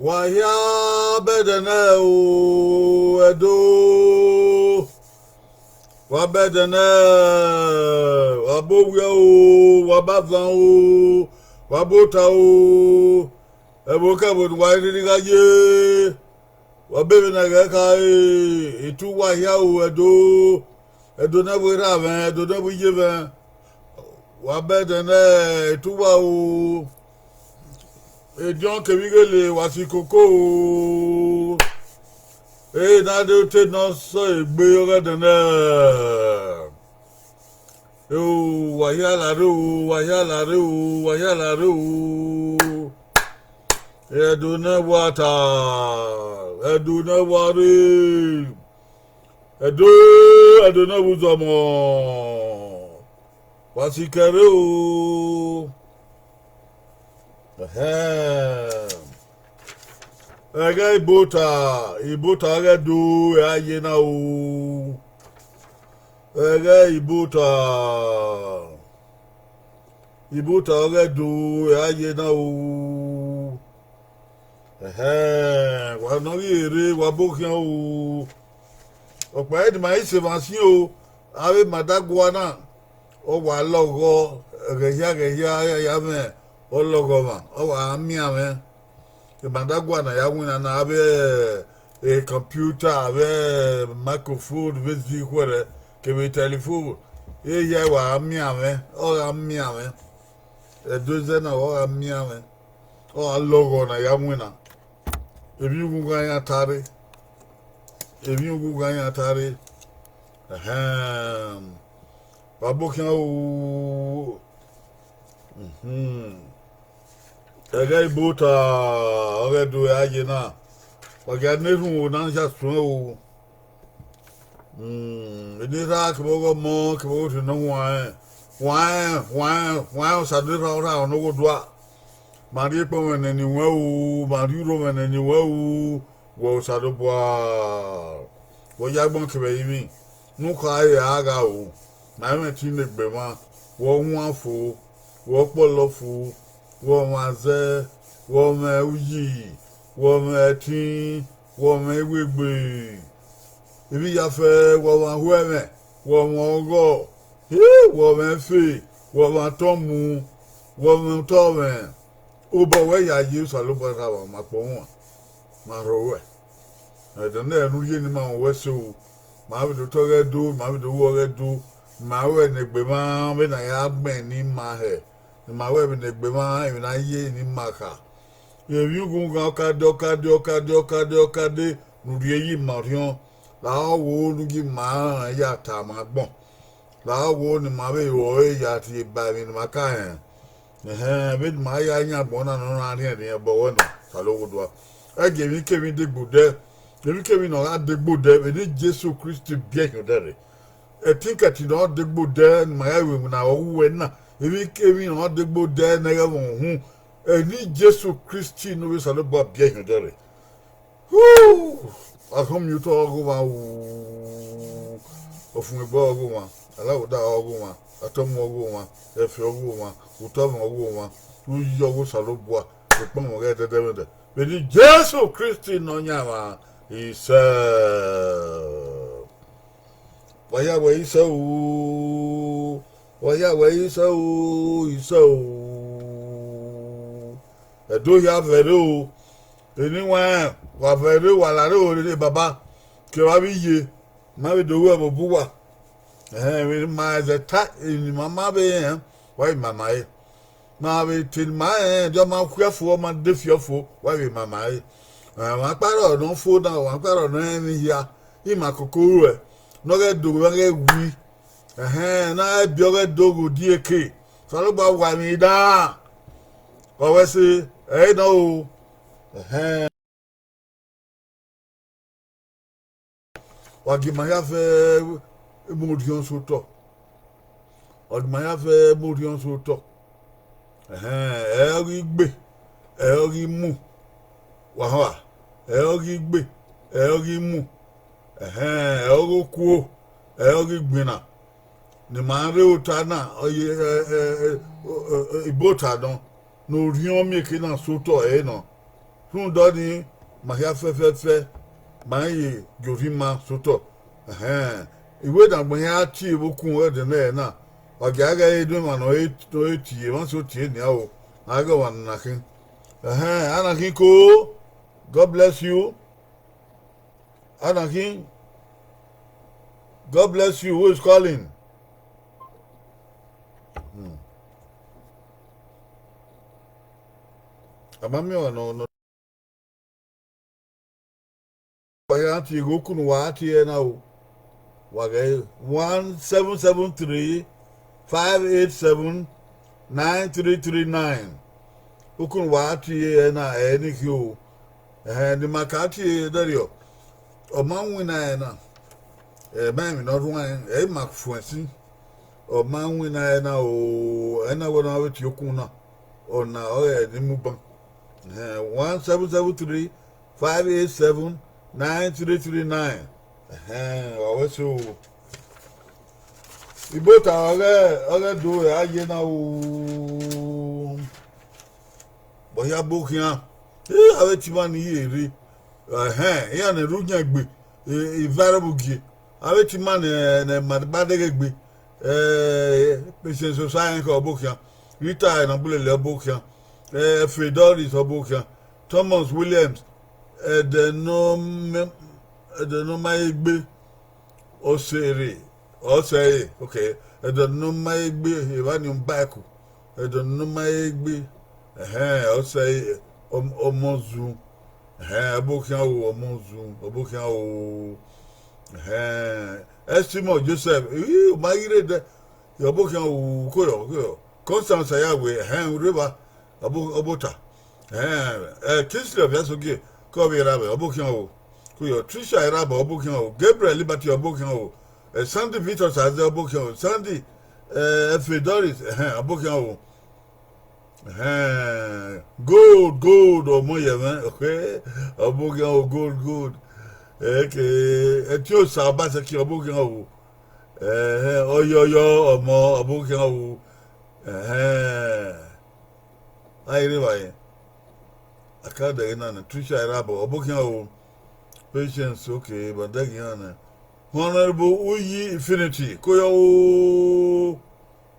Wahia bedene o edo wa bedene wabowia o wabavan o wabota o eboka bod wa irigaje wabebe na ga itu wahia o edo na bwera ben edo na buje ben wabedene itu wa o John Kevigele was Coco. Eh, now they did not say bigger than oh, Wayala Ru. I do not water. I do not worry. I do not with them more. What's he carry? Ega ibota aga do aye na o ega ibota aga do aye na o wa no ere wa bokian o opa e di mai se vansin o ave madagwa na o wa logo ya me ologoma owa amiame ibandagwa na ya wina na abe a computer abe microphone vezi kwere ke telephone ya wa amiame o amiame doze na o amiame o logo na ya wina ebi uguga ya tare babokan o Ega ibota ore do aye na waga nehu na nja sun o ni ra ko mo ko to no wa sa de ra no go do mari po men ni wa o mari ro men ni wa o wo sa do bwa wo ya gbon ke be yimi nu ka ya aga o na me ti ne gbe ma wo hu afo wo polofu wo maze wo me uyi wo me tin wo me wegbe ibi ya fe wo ma hueme wo mo go wo me fe wo ma tomu wo me tome o bo we ya yi so lo bo ka wa ma po won ma ro we e de na enu ye ni ma we so ma bi do to ge do ma bi do wo ge do ma we ne gbe ma be na ya gben ni ma he ma we be negbe ma e na ye ni maka ye yugun ga okade nuri yi marion la wo lugi ma ya ta ma gbon la wo ni ma be wo ya ti ba mi maka be ma ya nya gbon na no na ri e bo wo na salowo do e ge mi ke mi de gbode mi ke mi no ga de gbode be ni Jesus Christ bi e dere e tinka ti no de gbode ma ya we na wo we na ebi kemi no de gbode na ya won hu eni Jesus Christ no we salo ba bia hedere akom you to ogo wa ofun egbo ogo wa alawo da ogo wa atom ogo wa efe ogo wa utom ogo wa u yo go salo bua ko pon mo ge de eni Jesus Christ no nya wa isa waya wa isa o Waya we so edo ya vere o eni wa vere wa la re o le baba ke wa bi ye ma be do we bo wa we ma ze ta ni mama be wa mama e ma be tin ma do ma kwafo ma de fiofo wa we mama e wa paro no fo na wa paro no eni ya I ma kokoro e no ge do we ge wi na bioge dogo dieke so gba wa mi da o we se no wa gi ma ya fe morion so to o ma ya fe morion so to ri gbe ri mu wa ri gbe ri mu ri ku ri gbina ni ma re utana oye ibota don no rion mi ke na soto no hun doni mahia fe mai govima soto iwe na gbe ya ti ibukun e de na ogaga edu ma no eti won so tie ni awo aga wan na kin anakin ko God bless you anakin God bless you. Who is calling? Amami wa no. Waya ti gokunu wa ti na o. Waga 1773-587-9339. Okunu wa ti na eni ki o. Di makati dario. Omanwi na na. Man, not one, Mark Francis, or man when I know, and I went out to Yokuna, or now, the Muban 1773-587-9339. Also, the boat other do I know, but your book here, I bet you money here, here, and a root a variable gear. Aweti man na madbade gbe patient society ko obokia Rita na bulele obokia Fedoris obokia Thomas Williams the no maigbe osere okay the no maigbe evani mbako the no maigbe osere omozu obokia obokia o Estimo Joseph, Magire de Yobokan Koyo, Constance Ayawe, River, Abota, Kisley of Yasogi, Kobe Rabba, Obokan, Kuyo, Trisha Rabba, Obokan, Gabriel Liberty Obokan, Sandy Vitos as the Obokan, Sandy Fedoris, Obokan, gold, or Moya, okay, Obokan, gold. Eti o sa ba se ki obo gan o oyoyo omo obo gan o ayire baye akada ina na Trisha Irabo obo gan o patience okay but that gan honorable Uyi Infinity koyo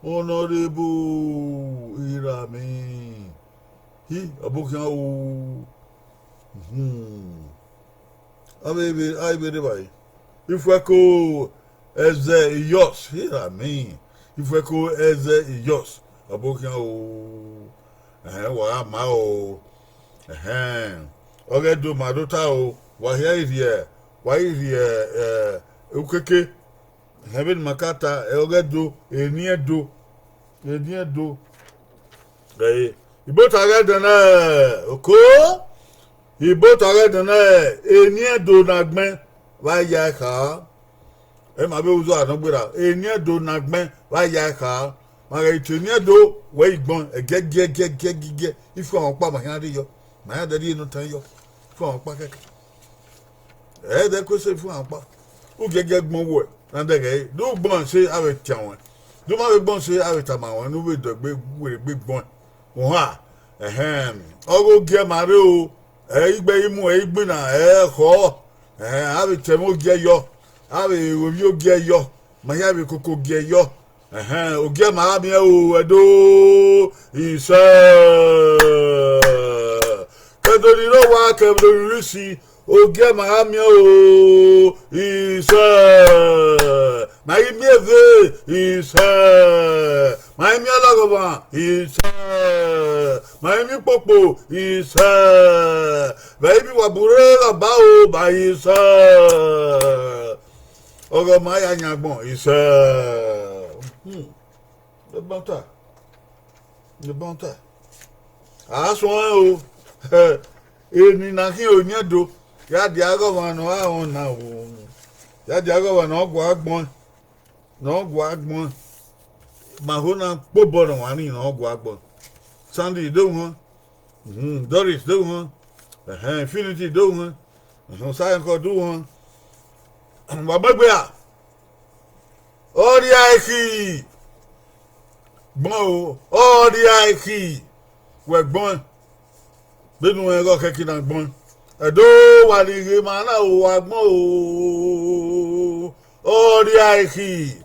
honorable Irami hi obo gan o I be by. If we go as yours, here I mean. If we go as yours, a book now, what my oh, okay, do my daughter, why here, why here, okay, having Makata, Elgado, a near do, you both are okay. He bought a red and near do nagman, why yaka? And my bills are not without a near do nagman, why yaka? My near do, wait, gone, get, if you want my hand, my daddy no tell you from a packet. That could say for a who get more work, and the do bond say I will tell one. Do my bond say I will tell my one with the big bond. Oha, a ham, I'll go get my real. Igbe imu igbe na ho abi temo ge yo abi obi oge yo ma ya bi koko ge yo oge ma mi o edo isa kedo ni ro wa kedo risi oge ma mi o isa ma mi eve isa ma mi alagoba isa my mi popo is baby wabure bao by is ogo my anyagbon is the bonta aso o eni na ki onyedo ya di agowa no ahun na wo ya di agowa na ogwo agbon mahona pobo no wani na ogwo agbon Sandy do one, Doris do one, Infinity do one, Silent do one, and Bababia. All the Ike, Bo, all the Ike, we're born. Benu ego keki na gbon. Edo walige mana o agbon o. Ori aiki.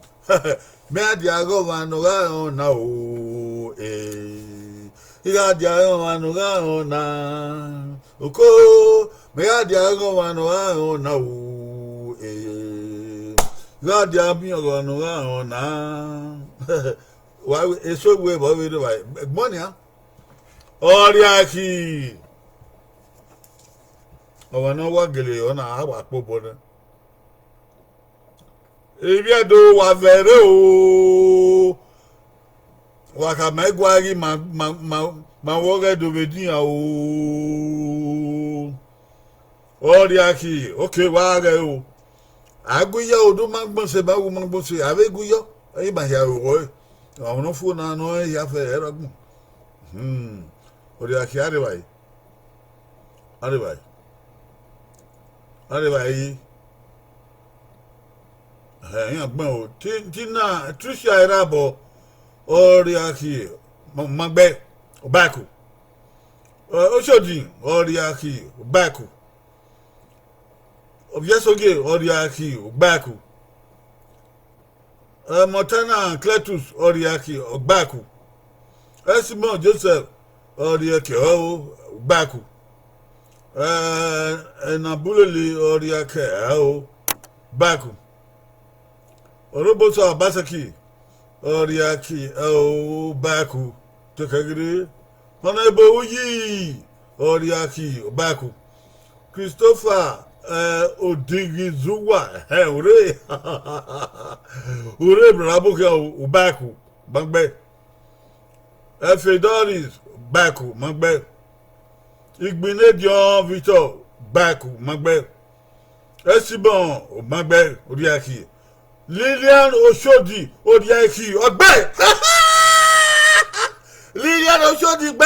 Me adia go manuga na o Iga dia manuga na. Oko me adia go manuga na o Iga dia mi go manuga na. Wa eso we bo we do vai. Gbon ya. Ori aiki. Owa no wa gele ona awa popo na. Ebi edo wa vere o. Wa ka megwari ma woge do bedin o. Ori aki, okay wa re o. Aguya odo magbon se ba wo magbon se ave guyo. E ba ya o. Awon no fu na no ya fe eragun. Ori aki are bai. Are bai. Are bai. Yan gbon o ti na Tricia era bo ori aki magbe obaku Oshodi ori aki obaku Obyesoge ori aki obaku Montana Cletus ori aki obaku Simon Joseph ori aki obaku Nabulele ori aki obaku Oroboso Abasaki Oriaki Baku Tokagiri Honorable Uyi Oriaki Baku Christopher Odigizuwa Ure Ure Brabuka Baku Bagbe Fedoris Baku Magbe Igbinedion Victor Baku Magbe Esibon Magbe Oriaki Lilian Oshodi Odiaki Ogbe Lilian Oshodi gbe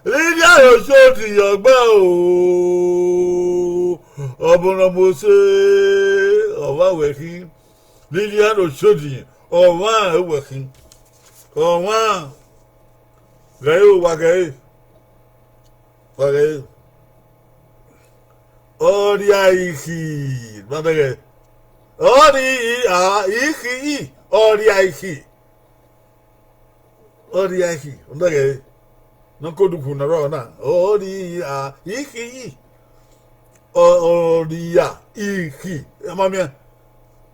Lilian Oshodi Ogbe Obono Mose Owa working Lilian Oshodi Owa working Owa Gayo wagaye Wagaye Ori aiki, babere. Ori aiki, ori aiki. Ori aiki, ndage. Nkodu kuna rona. Ori aiki. Ori aiki. Amamia.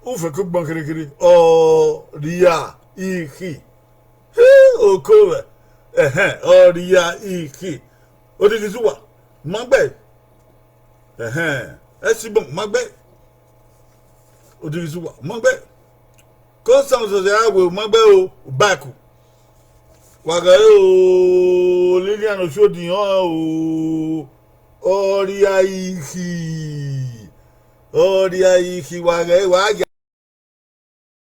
Ufe kubon kiri. Ori aiki. Okowe. Ori aiki. Odi kizuwa. Magbe. Esibon magbe Odigizuwa magbe Constance Awe magbe o baku Wagaye o Lilian Oshodi o Ori aiki wagaye waga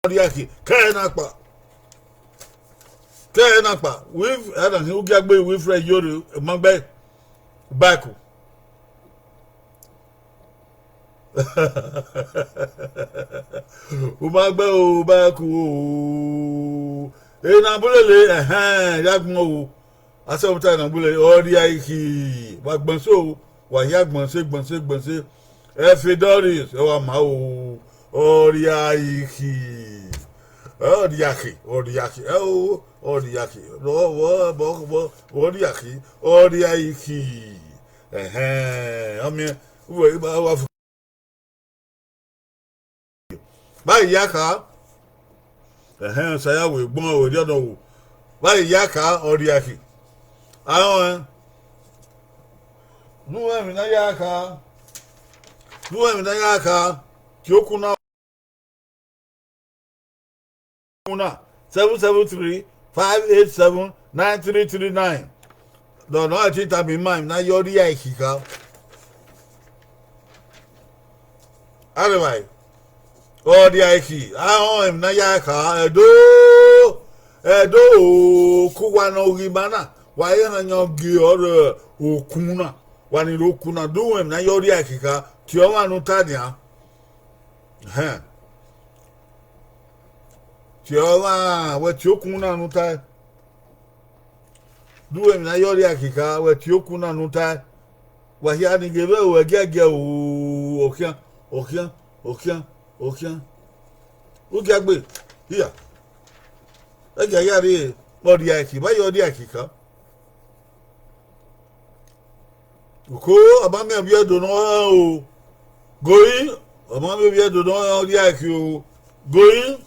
Ori aiki Kenakpa with Adam Ugagbe with Fred Yori magbe baku Umagbe o baku na bulele yagbon o asewuta na bulele ori aiki wa gbonso wa yagbonse Fedoris wa ma o ori aiki ori aiki ori aiki ami we ba wa báyìí yaka saya we gbon o di odon wo báyìí yaka ori aki awon nuwa mi na yaka ti o kuna 773-587-9339 do no ati tabi mind na yori aki ka alright Odi aiki ahon na yaka edo kuwa na ogibana wa ye na nyogi ore okuna wa ni okuna do na yori aiki ka ti o wa nu tania ti o wa we ti okuna nu ta duwe na yori akika we tioku na nuta wa hia ni gebe we gege o okian o gagbe here e ga yari odi akika ba yori akika ko abami abi edo no o going abami abi edo no odi akika o going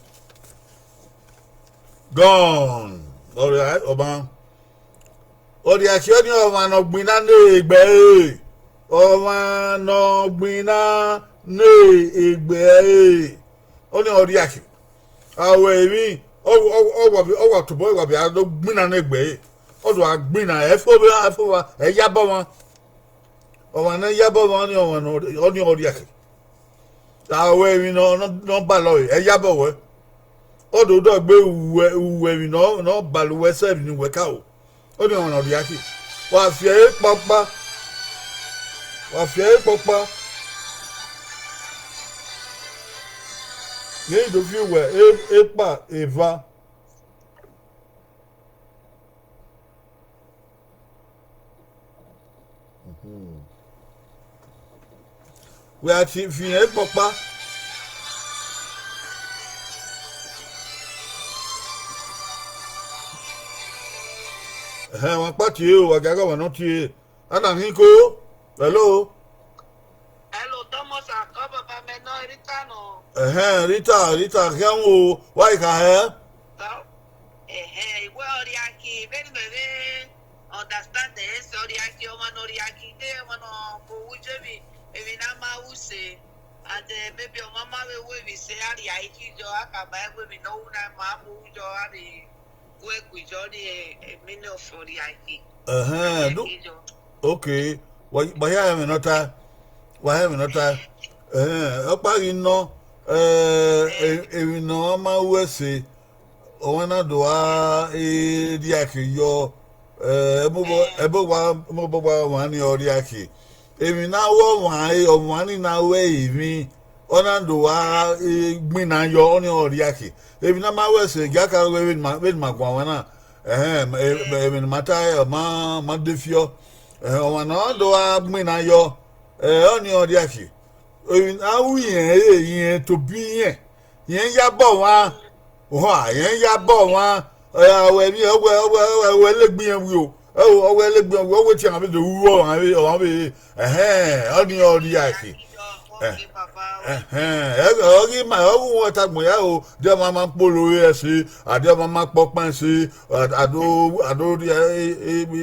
gone all right oban odi akika ni o no gbin na egbe ọmọ no gbina ne egbe oni odi akika awe mi o to boy wa bi ado gbina na egbe odo agbina efo e yabo won ọmọ na yabo won ni ọmọ no oni odi akika awe mi no ba lo e yabo we odo do gbe uwe mi no baluwe se ni we ka o oni ọmọ odi akika wa fi e papa wa fi e papa ni do fi we epa eva we a ti fi e papa wọn pàtì o agaga wọn ti ana hinko hello Thomas akoba ba me no Rita no Rita kian o why ka he we ori aki very understand the ori aki o man ori aki de no ko uje bi ebi na ma use and maybe o mama we say ari aki jo aka ba we no na ma mu jo ari we ku jo ni mini of ori aki okay wa ya me nota opari no ewi no ma wese o na do a di aki yo ebo wa ni ori aki ewi na wo wa ni na we mi ona do a gbin na yo oni ori aki ewi na ma wese ga ka we ma gwa wa na ewi mata ma defio o na do a gbin na yo oni odi aki ewi awu yen to bi yen yabo wa yen yabo wa awe mi owe legbin yen wi o owe legbin owe ti an be do wo an be oni odi aki ogi ma ogun wota gbon ya o de ma polo ese ade ma popan se ado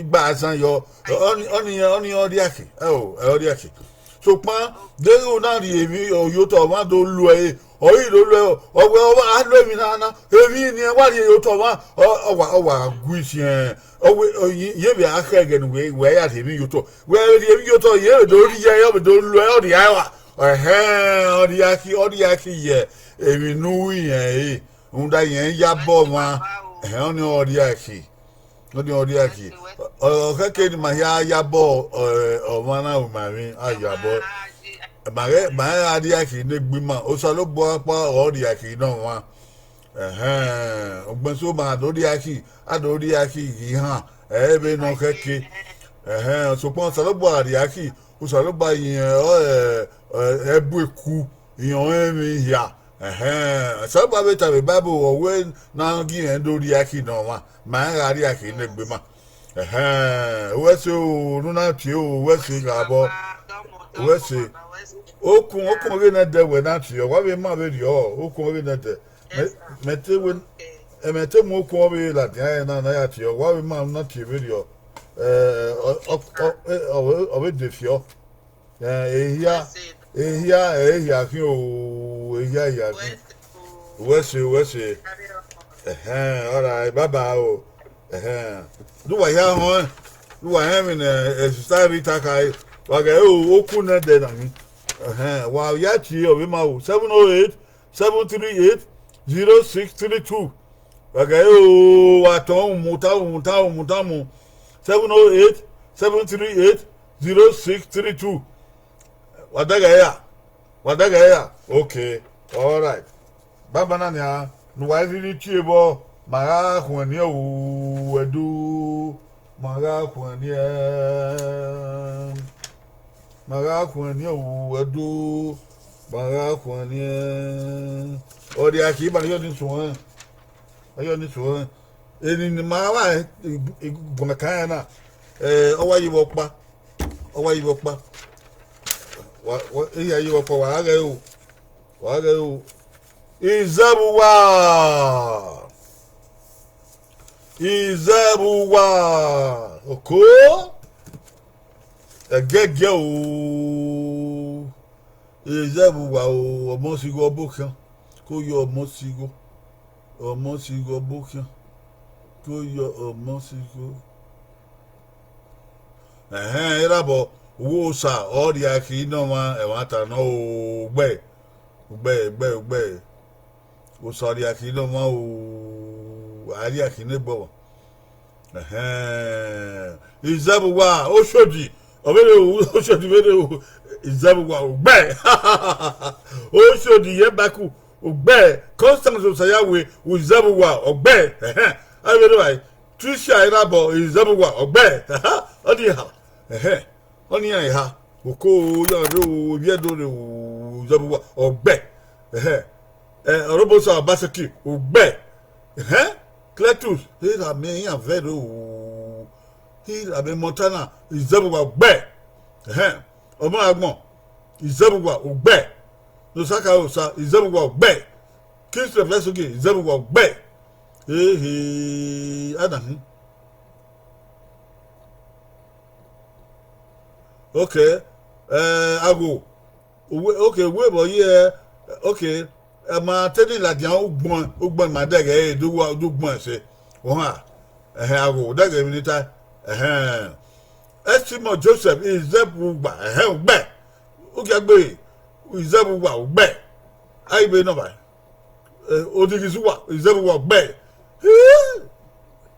gba asan yo oni odi aki odi aki so pan de o na ri emi yo to ma do lu e oyi do lu owe a lo mi na emi ni wa ri yo to ma owa guisi owe ye bi aka again we ya emi yo to we ri emi yo to ye do ri ye yo do lu e odi awa odi aki ye emi nu yen unda yen ya bo ma oni odi aki o keke ni ma ya bo o mana o ma mi ayabo ma adi aki ne gbima o sa lo bo apa odi aki no wa ogbon so ma adi aki yi han ebe no keke so pon sa lo bo adi aki o sa lo ba yen ebu eku yan emi ya sa ba beta be bible o we na gi en do ri aki no wa ma ga ri aki ne gbima we se o runa ti o we se ga bo we se okun we na de we na ti o wa be ma be ri o okun we na de mete mo okun we la ti na ya ti o wa be ma na ti be ri o o we de fio ehia ki o ehia ki we se all right baba o do wa ya ho do wa hem in society takai wa ga o okun na de na mi wa ya ti o be ma o 708 738 0632 wa ga o wa ton muta 708 738 0632 wadaga ya okay all right baba na nya no wa ri ti ebo ma ga hun ni o edu Marakwani Wadu Marakwani or the Akiba Yodin Swan. In the Mara Bonacana, away you walk back. What here you for Wagao Izabuwa Oko a get yo Izabuwa or Mosigo Booker. Go your Mosigo or Mosigo Booker. Go your Mosigo. Rabo Wosa or the Aki no one and what I know. Way. Wosa the Aki no one. Ali Aki nebo. Izabuwa Oshodi. Oshodi video Izabuwa Ube. Oshodi Yebaku Ube. Constance Osayawe Izabuwa Ube. I will write Trisha Irabo Izabuwa Ube. Odiha. Only I ha. Oko Yado Yedo Izabuwa Ube. Robosa Basaki Ube. Cletus, he's a man, a very he's a Montana, Izabuwa Ube. Omagmo, Izabuwa Ube. Nosaka Osa, Izabuwa Ube. Kingston Vesugi, Izabuwa Ube. Adam. Okay, I go. Okay, we were here. Okay. Ma tell la dia ugbon ma dege do gbon se won ha ago dege mi ta Estimo Joseph is Zebuwa ugbe o ge gbe Zebuwa ugbe ai be no ba Odigisuwa Zebuwa ugbe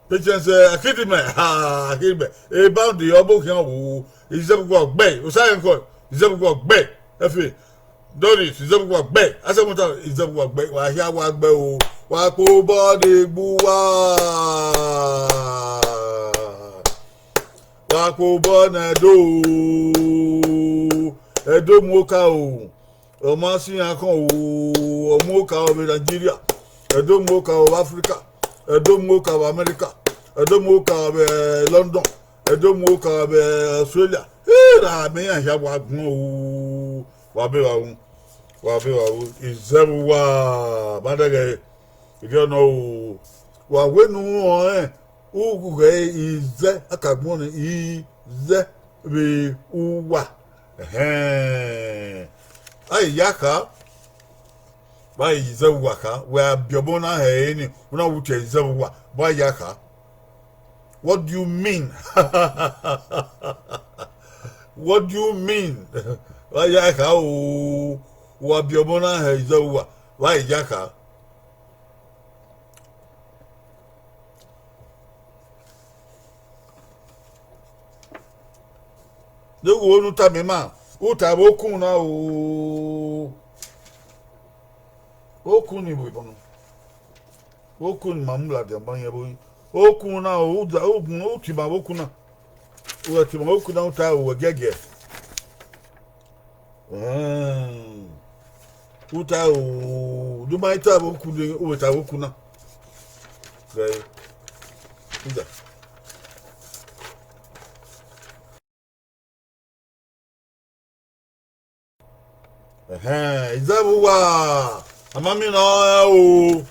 patience akidime akidime e bound the obo kan wo Zebuwa ugbe o sa nko Zebuwa ugbe efe Doris Izabuwa gbe asemuta Izabuwa gbe wa hia wa gbe o wa po body buwa wa po bona do edo moka o ma si akan o moka o Nigeria edo moka o Africa edo moka o America edo moka o London edo moka o Australia ra me hia wa gun o Wabewa Izabuwa Badage. If you know, wenu uguge ize akagbon ize be uwa. Ai yaka ba Izabuwa ka we biobona ni una wuche Izabuwa ba yaka. What do you mean? What do you mean? Why ka o wa biomona ha Izabuwa why yaka de wo nu ta me ma o ta okun na o okun ni bo bono okun mamula de ban ye bo okun na o da o ti ba okun na o ti ba okun na ta o gege Uta o do mai ta boku de o ta boku na. Gai. Ida. Izabuwa. Amami na o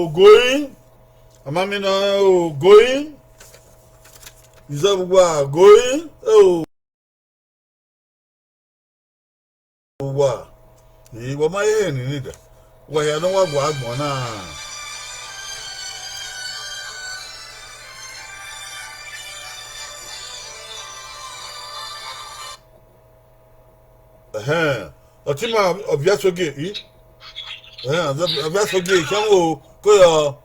going. Amami na o going. Izabuwa going. Oh. Wa wo ma ye ni da wo ya no wa gwa agbon na otima obiasoge yi obiasoge kan wo ko yo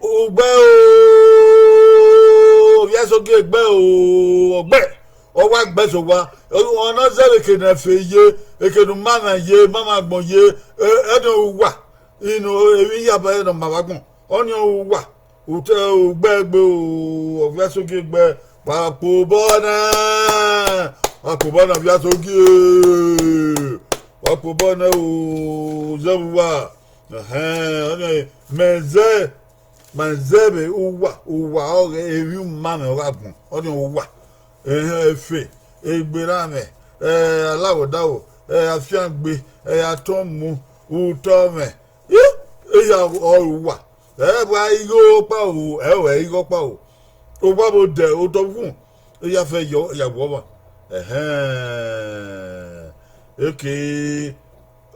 Ugbe o sókè gbẹ́ ọgbẹ́ ọwọ́ àgbẹ̀sọ̀ wa ọ̀nà sẹ́rẹ̀ kìnnà fẹ́ yé ekenu mana yé mama gbọ̀n yé ẹ̀dùn wà inú èmi yàbọ̀ ẹ̀dùn màmá gbọ̀n ọ̀nà wà òtẹ́ ògbẹ́gbẹ́ ọ̀fẹ́ sókè gbẹ́ pàpò bọ́nà fíà sókè pàpò bọ́nà zẹ́wùwà ọ̀nà mẹ̀zẹ́bẹ̀ wà ọ̀rẹ́ èmi mama wà gbọ̀n ọ̀nà wà efe egberame aláwọ̀dáwọ̀ afiangbe atọ́mu utọ́mẹ eya ọ̀wà ẹ̀bùn ayígọ́pá o ẹ̀wẹ̀ ayígọ́pá o ọgbà bò dẹ̀ o tọ́ fún eya fẹ́ yàwọ̀ ọmọ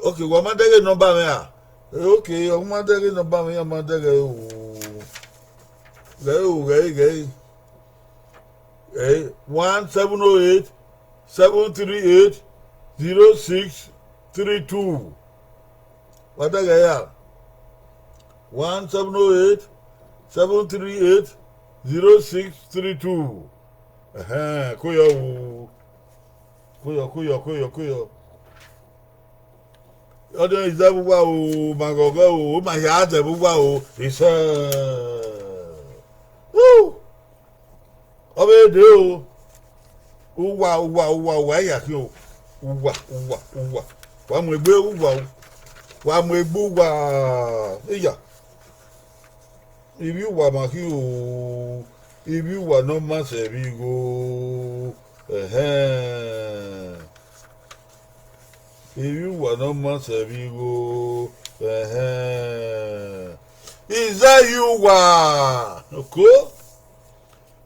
ok wọ́n máa dẹ́gẹ́ nọ́mbà mi à ok wọ́n máa dẹ́gẹ́ nọ́mbà mi yẹn máa dẹ́gẹ́ o gẹ́gẹ́. 1708 738 0632. What the guy? 1708 738 0632. Kuyo. Ọdún ìjẹ́bùwà o, màgọ̀gọ́ o, ó máa yà á jẹ̀bùwà o, ọbẹ̀ èdè o wà ẹ̀yà kí o wà wà mú ẹgbẹ́ wà o wà mú ẹgbẹ́ wà ẹ̀yà ibi wà mà kí o ibi wà náà má sẹ̀bi go ibi wà náà má sẹ̀bi go ìzẹ́ yìí wà kó.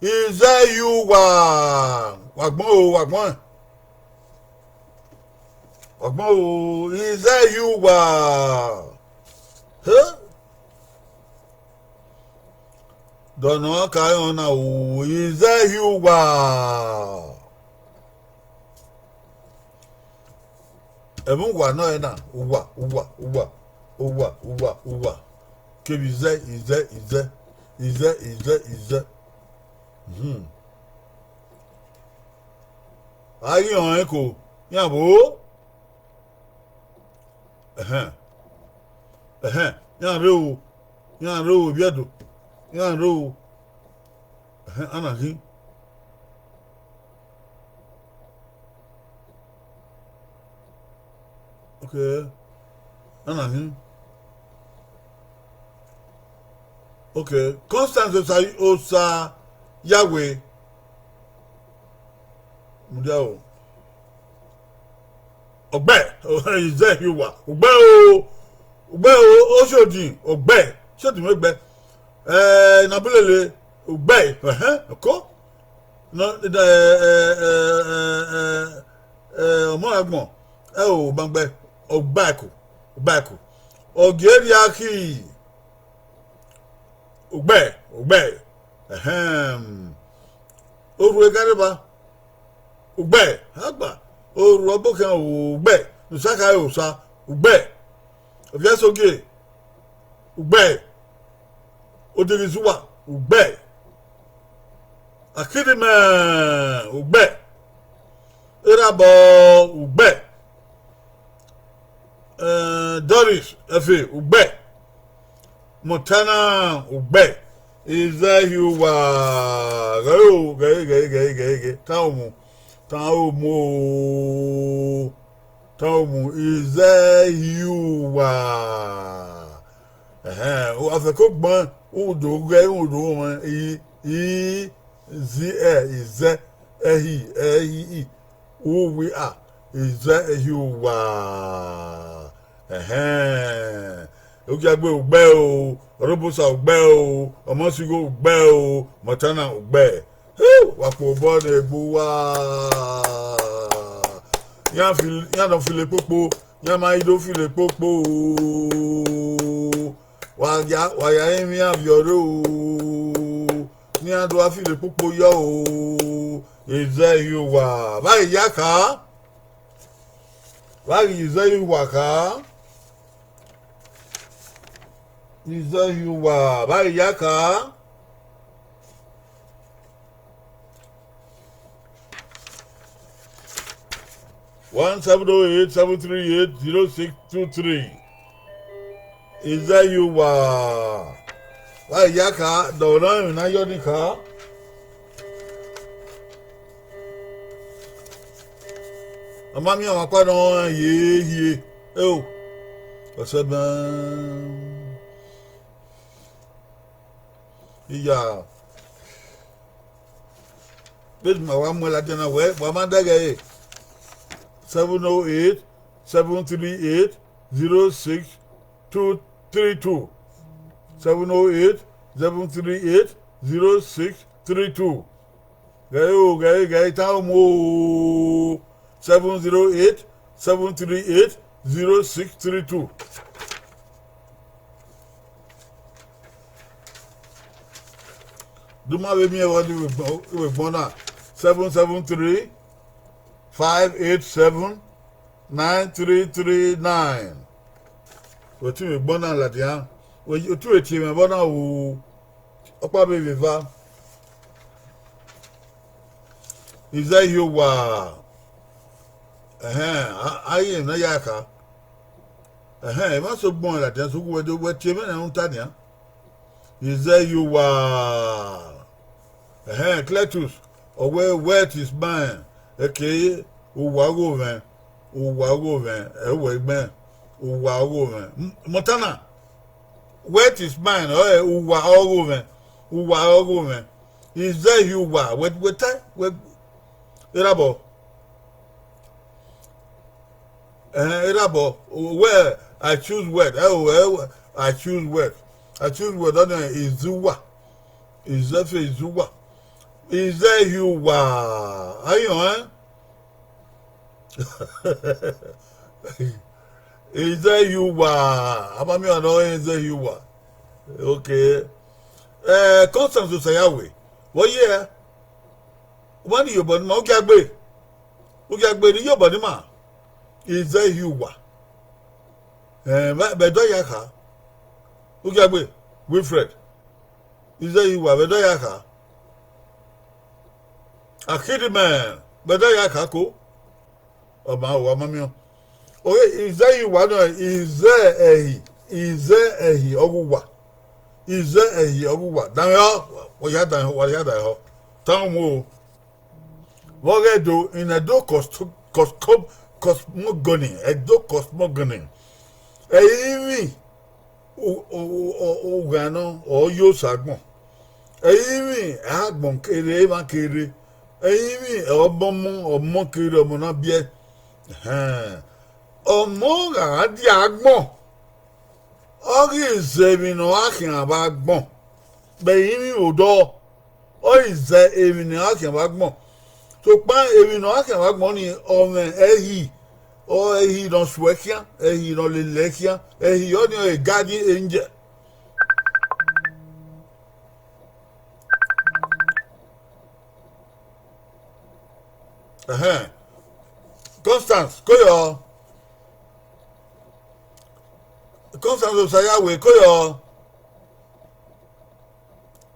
Is that you Wagbon? Is that you Huh? Don't know Kayona. Is that you Emun wa no ena. Uwa. Kebize is that. Ayé ọ̀hún kò yàbò yàrá o bí ẹ̀dùn yàrá o anaghị okay anaghị okay Constance Osa Yahweh Mudiao Ogbe ize hiwa Ogbe o Oshodi Ogbe Shodi megbe Nabulele Ogbe ko no ọmọ ẹ̀gbọ́n o bangbe Ogbaku Ogeri aki Ogbe Oru egariba Ogbe agba oru obokan Ogbe Nusaka Osa Ogbe Ofiasoge Ogbe Odirizuwa Ogbe Akidime Ogbe Irabo Ogbe Doris Efe Ogbe Montana Ogbe Izahiwa Gay Taumu Izahiwa o afekogban udo wọn ize ehi uwi a Izahiwa Ogiagbe Ogbe o Orobosa Ogbe o Omosigo Ogbe o Montana Ogbe wapo bọ́ọ̀nù egbu wá yàtọ̀ file pópó yàmá idó file pópó wàyà ẹ̀mí àbíọ̀rẹ́ o ní àdó àfile pópó yọ o ìzẹ́ yìí wà báyìí yá ká báyìí ìzẹ́ yìí wà ká ìzẹ́ yìí wà báyìí yá ká. 1708-738-0623. Is that you? Why, Yaka? Don't know, now you're the car. A mammy, I'm quite on ye. Oh, what's up, man? Yeah. This is my one more Latin away. Wamanda Gay 708-738-0632. 708-738-0632. Gay, Tamo 708-738-0632. Do my baby what you with Bona 773-587-9339. What you with Bona Latia? When you to a team, Bona who Opa baby va. Is that you were? I am Nayaka. I must have born that that's who were the wet team and Tanya. Is that you were? Cletus, or where it is mine. Okay, Uwago man, away man, Uwago man. Montana, where it is mine, Uwago man. Is that you were? What time? Irabo. Where I choose word. I choose word. I choose word. Is Zuwa. Is that Zuwa? Is that you were? Are you, Is that you were? About me, I know is that you were. Okay. Constance to say away. What year? One of your body, Mogagbe. Mogagbe, your body, ma. Is that you were? Bedoyaka. Mogagbe, Wilfred. Is that you were? Bedoyaka. A kid man, Bedoyaka ko. Oh, my woman. Okay, is that you were? Is there a he? Is there a he? Oh, is there a he? Oh, now, what you had done? What you had done? Town more. What do in a do cosmogony, a do cosmogony. Amy, Gano, or you sagmo. Amy, Agbon, Kere, Kere. Amy, or Bomo, or Monkey, or Monabia. Or Monga, Diagmo. Or is saving no action about bon. Baby, Odo. Or is there even action about bon? So, pan even no action about money on he. Or he don't sweat here, he don't live here, he only a guardian angel. Constance, Koyo. Constance Sayawe, Koyo.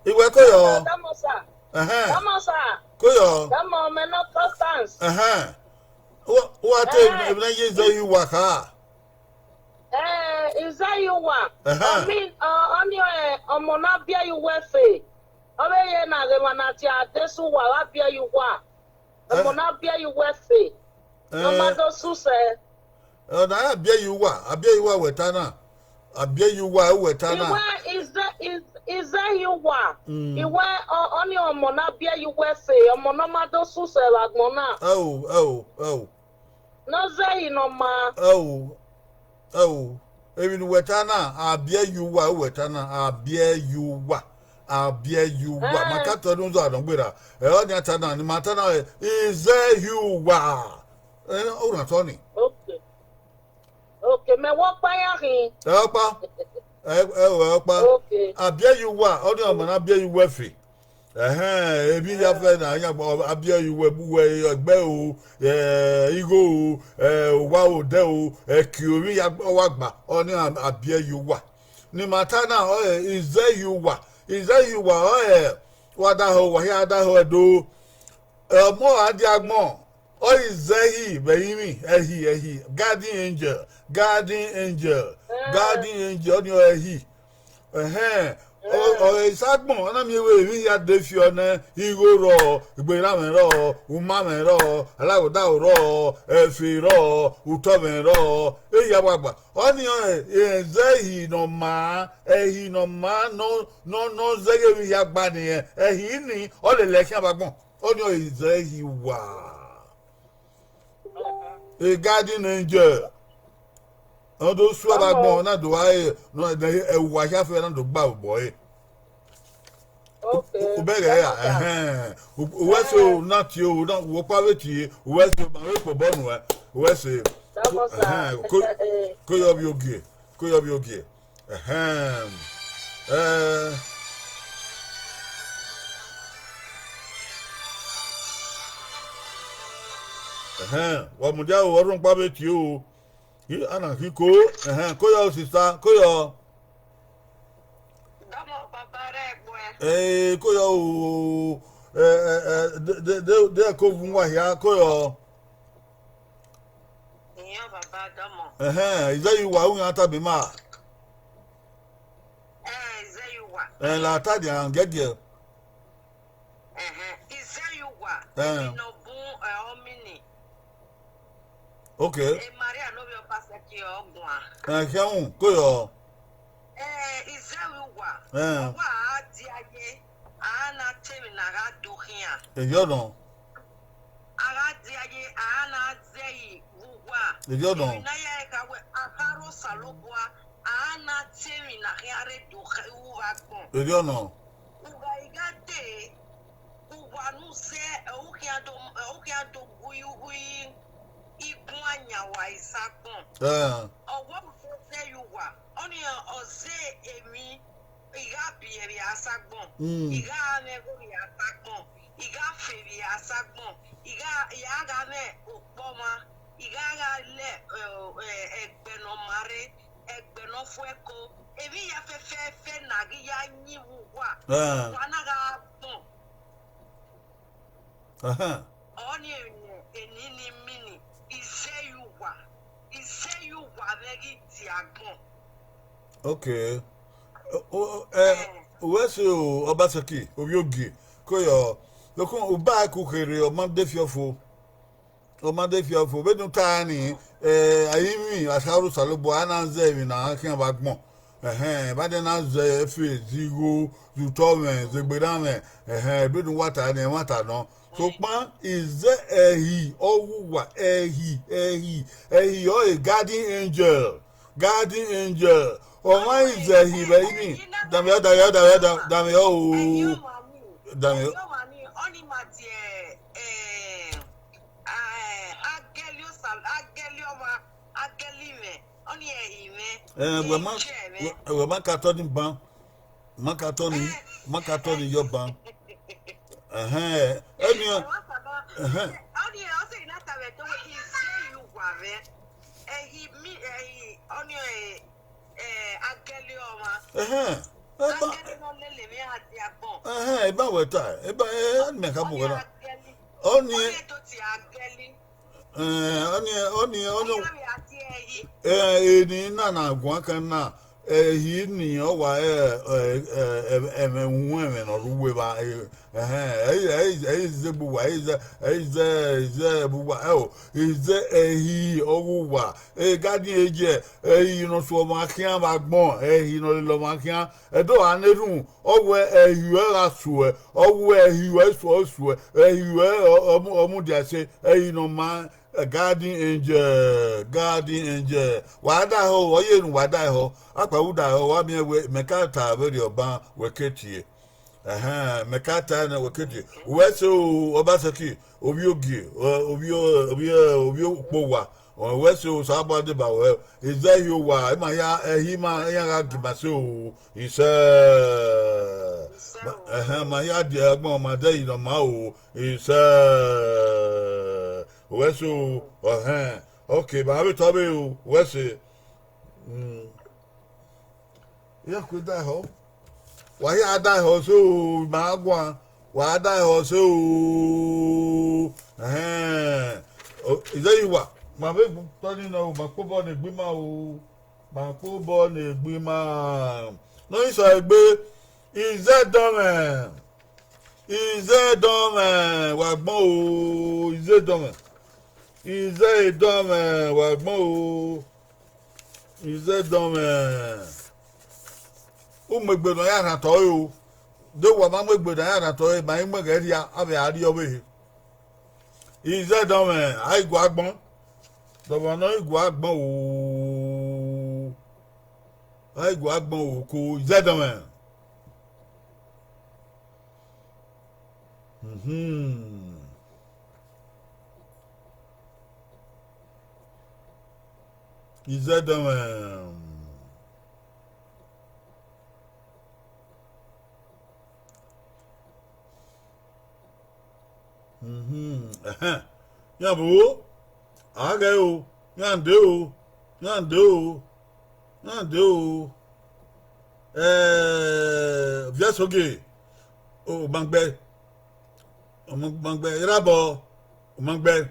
Iwe Koyo. Koyo. Constance. What is that you work? Is that you want? I mean, on your Monabia you were say. Obey na the Manatia, this who will appear you want. Monabia you were say. No matter who say. Oh, I bear you what? I bear you what with Tana. I bear you what with Tana. Is that you want? You were on your Monabia you were say. A Monamado Susa like Mona. Oh. No, say no, ma. Oh. Even wetana, I bear you what wetana, I bear you what. I bear you what. My cat don't know. Tana, the matana is there you what. Oh, Tony. Okay, me walk by him. Okay. I bear you what. Only I bear you wealthy. Ebi ya fẹ́ na anya abia yiwe buwe egbe o igo o wa o de o kiori ya wa gba oni abia yiwa ni mata na is there you wa wa da ho wa ya da ho do mo adi agbon Oh, is Zehi, Bahimi, Ehi, guardian angel, guardian angel, guardian angel on your Ehi. Oh, it's Admon, and I'm here with ya, Defiona, Ego Raw, Iberaman Raw, Umaman Raw, Alawada Raw, Efi Raw, Utaman Raw, Eyawaba. On your Zehi no ma, Ehi no ma, no Zehi Yabani, Ehini, all the election backbone. On your Zehi wa. A guardian angel. On those swabagmon, not do I, no, a wife and the bow boy. Okay. What's not you, don't work with you, where's your Marco Bonwell, where's it? Could have your gear, could have your gear. What Mudia wasn't public you. Anna, he cool, Koyo sister, Koyo. Koyo, they're covering what here, Koyo. Is that you were out of the mark? And La Tadia and get you. Is that you were? No boom, mini. Okay. Maria, no, your pastor, Koyo. Is that you were? What, dear, Anna Timina do here. You know. Aradia, Anna Zay, Wua. You know. Nayaka, Akaro Salobua, Anna Timina here do Uva. You know. Ugaigate, Uwanu say, Okiado, Gui, Iguanya, Waisakon. Or what say you were? Only or say Amy, Igapi, Asakon, Iga never Asakon, Iga Febi Asakon, Iga Yagame, Obama, Iga le Egbenomare, Egbenofueco, Evi Yafe Nagia Niwa, Wanaga. Only a mini. Say you were very diagon. Okay. Where's your Obasaki, Obyogi? Koyo, look on Uba cookery or Monday Fiofo. Or Monday Fiofo, but no tiny. I mean, as how Salobo and Zevin, I can't back more. But then as the face, Zigo, Zutome, the Bedame, building water and water, no. So, man, is there he, or what? He, or a guardian angel. Guardian angel. Or why is there he, baby? Damn, we're Macatoni ban. Macatoni, your ban. He knew why women or whoever is the boy, is he or a guardian age, you know, so Makian back more, he know the Makian, a door and a room, or where you are swear, or where he was for swear, you were or Mudia say, you know, man. A guardian angel. Why that hole? Why you why that hole? I would die. I mean, we Mekata, very ban, we kitty. Mekata and we kitty. Where's so Obasaki, Obyogi, Obyo Powa, or where's so Sabadi Bower? Is there you why? My Hima Yagabaso, he said, my yard, my day, no Mao, he said. Where's you? Okay, but I will tell you, where's it? Yeah, could die home. Why I die also, Magua? Why I die also? is that you what? My baby, turning now, my poor boy, Bima, my poor boy, Bima. No, it's a bit. Is that dumb? Is that dumb? What more? Is that dumb? Is that dumb? What more? Is that dumb? Make good on your toy. Do what I make good on your toy, my Magaria, Abbey Adio. Is that dumb? I go up. The one I go up. I go up. Is that dumb? Is that dumb? Yeah, boo. I go. Yan do. Just okay. Oh, Bangbe. Irabo. Bangbe.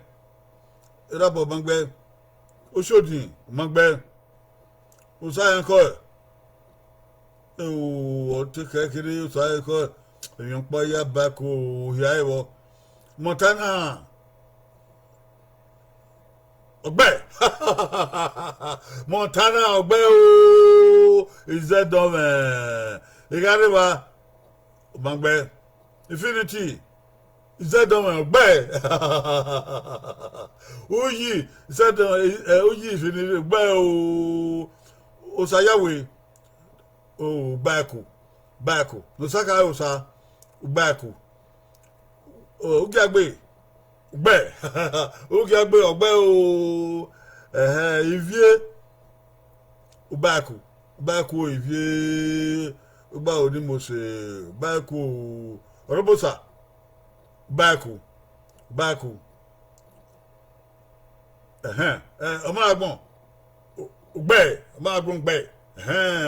Oshodi. Bangbe. Usayan ko. Oh, take care kiri usayan ko. Yon pa ya back o ya ewo. Montana. Ogbe. Montana ogbe o. Is that dumb? Igariba. Bangbe. Infinity. Is that dumb? Ogbe. Oyi. Is that Oyi Infinity ogbe o. Osayawe. Oh, Baku. No saka osa. Baku. Oh, Ugagbe. Ogbe. Ogbe o. Ivie. Baku ivie. Uba oni mo se. Baku. Robosa. Baku. Omaragbon. Ogbe.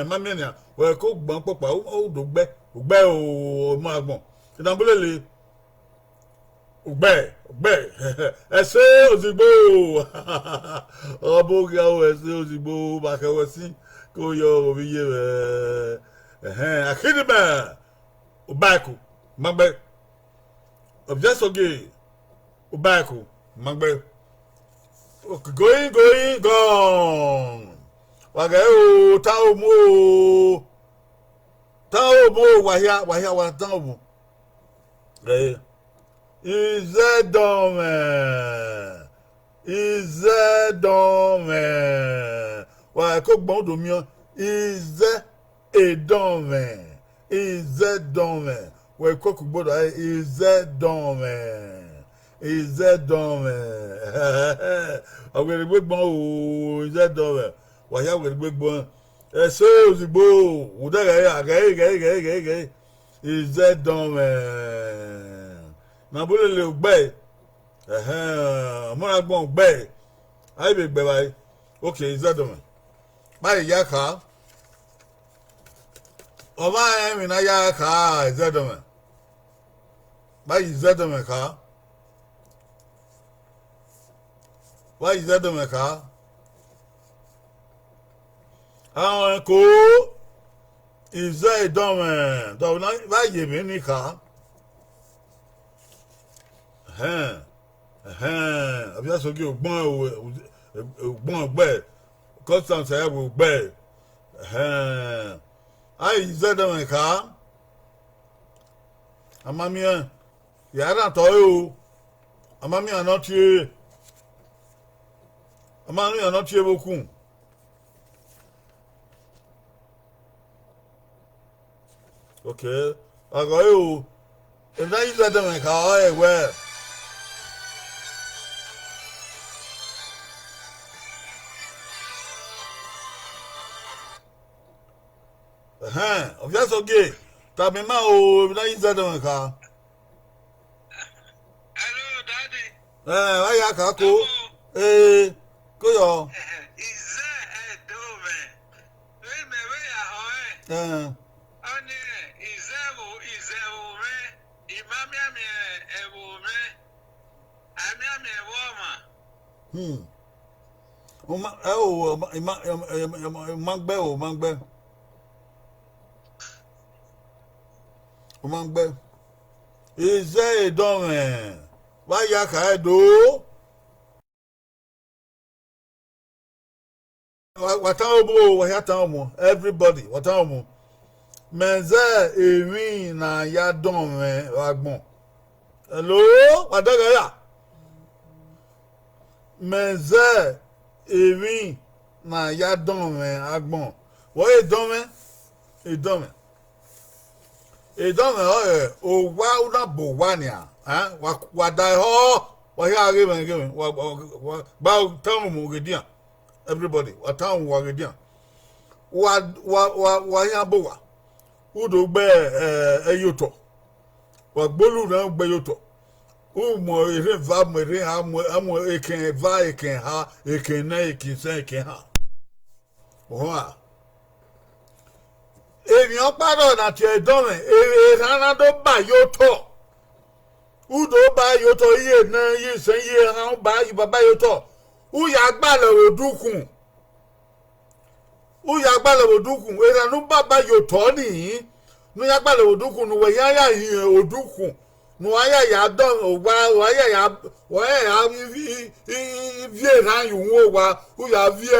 Mamenia. We ko gbon popa o dogbe. Ogbe o Omaragbon. Idambulele. Ogbe. Ese ozigbo. Oboga o ese ozigbo bakawasi ko yo obiye akidima. Obaku. Magbe. Objesoge. Obaku. Magbe. Going. Waga o tawo mo wahia wa tawo mo. Is that dumb? Wa ko gbon do mi o. Is that a dumb? Wa ko ku gbodo is that dumb? Ogere gbegbon o is that dumb? Wa ya ogere gbegbon. So ozigbo udaga ga. Is that dumb? Na bulele ogbe. Omaragbon ogbe. Ai be gbe bai. Okay, is that dumb? Bai ya ka. Oba emi na ya ka is that dumb? Bai is that dumb ka? Why is that dumb ka? Ko is that dumb? Do na bai ye me ni ka. Abia so ge ogbon ogbe. Constant say ogbe. Ai is that dumb ka? Amamia. Ya ra to o. Amamia no tie. Amamia no tie boku. Okay. I go you. If that is that dumb ka, well. That's okay. Tell me ma o, if that is that dumb ka. Hello, Daddy. Why ya ka ko? Go yo. Is that a dumb? Wait me where Eh. Oni is that Imami me. Ami woman. Umangbe. Is there a dome? Why ya do? Wataomo, wahataomo, everybody, wataomo. Menze emi na ya dome wagbon. Hello, wadaga ya. Menze emi na ya dome agbon. What is dome? E dome. E dome o wa una bo wa ni a. Wa dai ho, wa ya ge men wa ba tamu mo gedian. Everybody, what town wa gedian. Wa ya bo wa. Udo gbe eyoto. Wa gbolu na gbe yoto. Mo ere va mo ere ha mo eken va eken ha eken na eken se eken ha. Oha. Ènìyàn paro na ti edon e rana do ba yoto. Udo ba yoto iye na iye se iye ha ba yi baba yoto. Uya gba lo odukun. Uya gba lo odukun e ranu baba yoto ni. Nu ya gba lo odukun nu we ya yi odukun. Nu aya ya don wa ya vie ran yu wa uya vie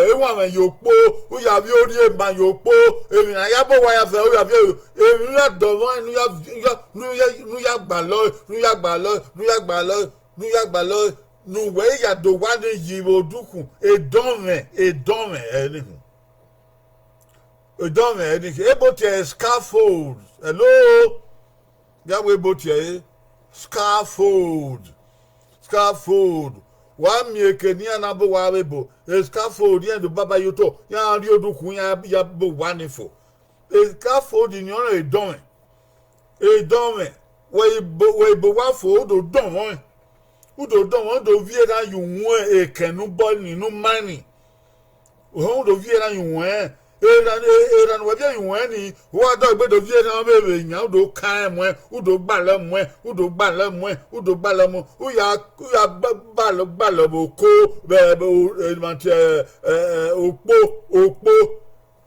ewa men yopo uya vie ori e ma yopo emi na ya bo wa ya fe uya vie emi la do won nu ya gba lo nu we ya do wa ni yi odukun e don me anything e don me anything able to scaffold hello ya we both here scaffold wa mi ekenia na bo wa bebo scaffold yen do baba yoto ya ri odukun ya bo wa nifo scaffold ni ona e don we bo wa fo do don won do vie da yu won ekenu bo ninu mani o do vie da yu won eran we bia yu ani wa do gbe do vie na be nya do kan mo udo gba le mo u ya gba lo bo ko be ma te opo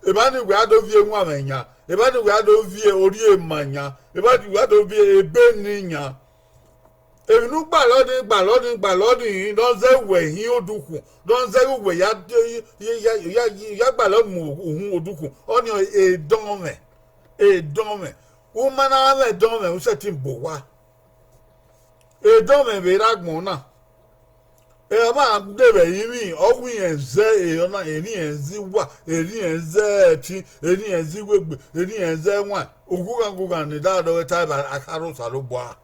e ba ni we ado vie nwa manya e ba ni we ado vie ori e manya e ba ni we ado vie ebe ni nya e nu gba lodin don ze we hin odukun don ze we ya gba lo mu ohun odukun oni e don me o mana le don me o se tin bo wa e don me be ragbon na e ma de be yin mi ogun yen ze e ona eni enzi wa eni enze ti eni enzi wegbe eni enze wan ogugan ni da do ta ba akaro salo bo a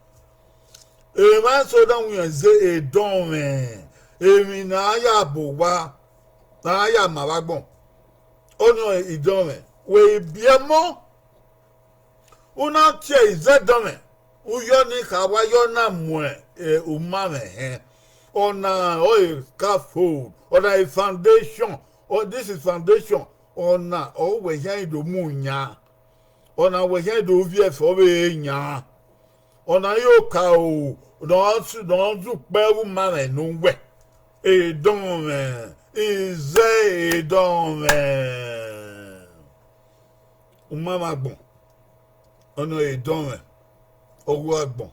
e ma so dan wi ze e don me emi na ya bo wa na ya ma wa gbon ono e don me we biemo una tie ze don me uyo ni ka wa yo na mo e o ma me he ona o scaffold ona a foundation this is foundation ona o we yan do mu nya ona we yan do vf o be nya ona yo ka o don tu pe wu ma me nu we e don me ize e don me o ma ma gbon ona e don me owo agbon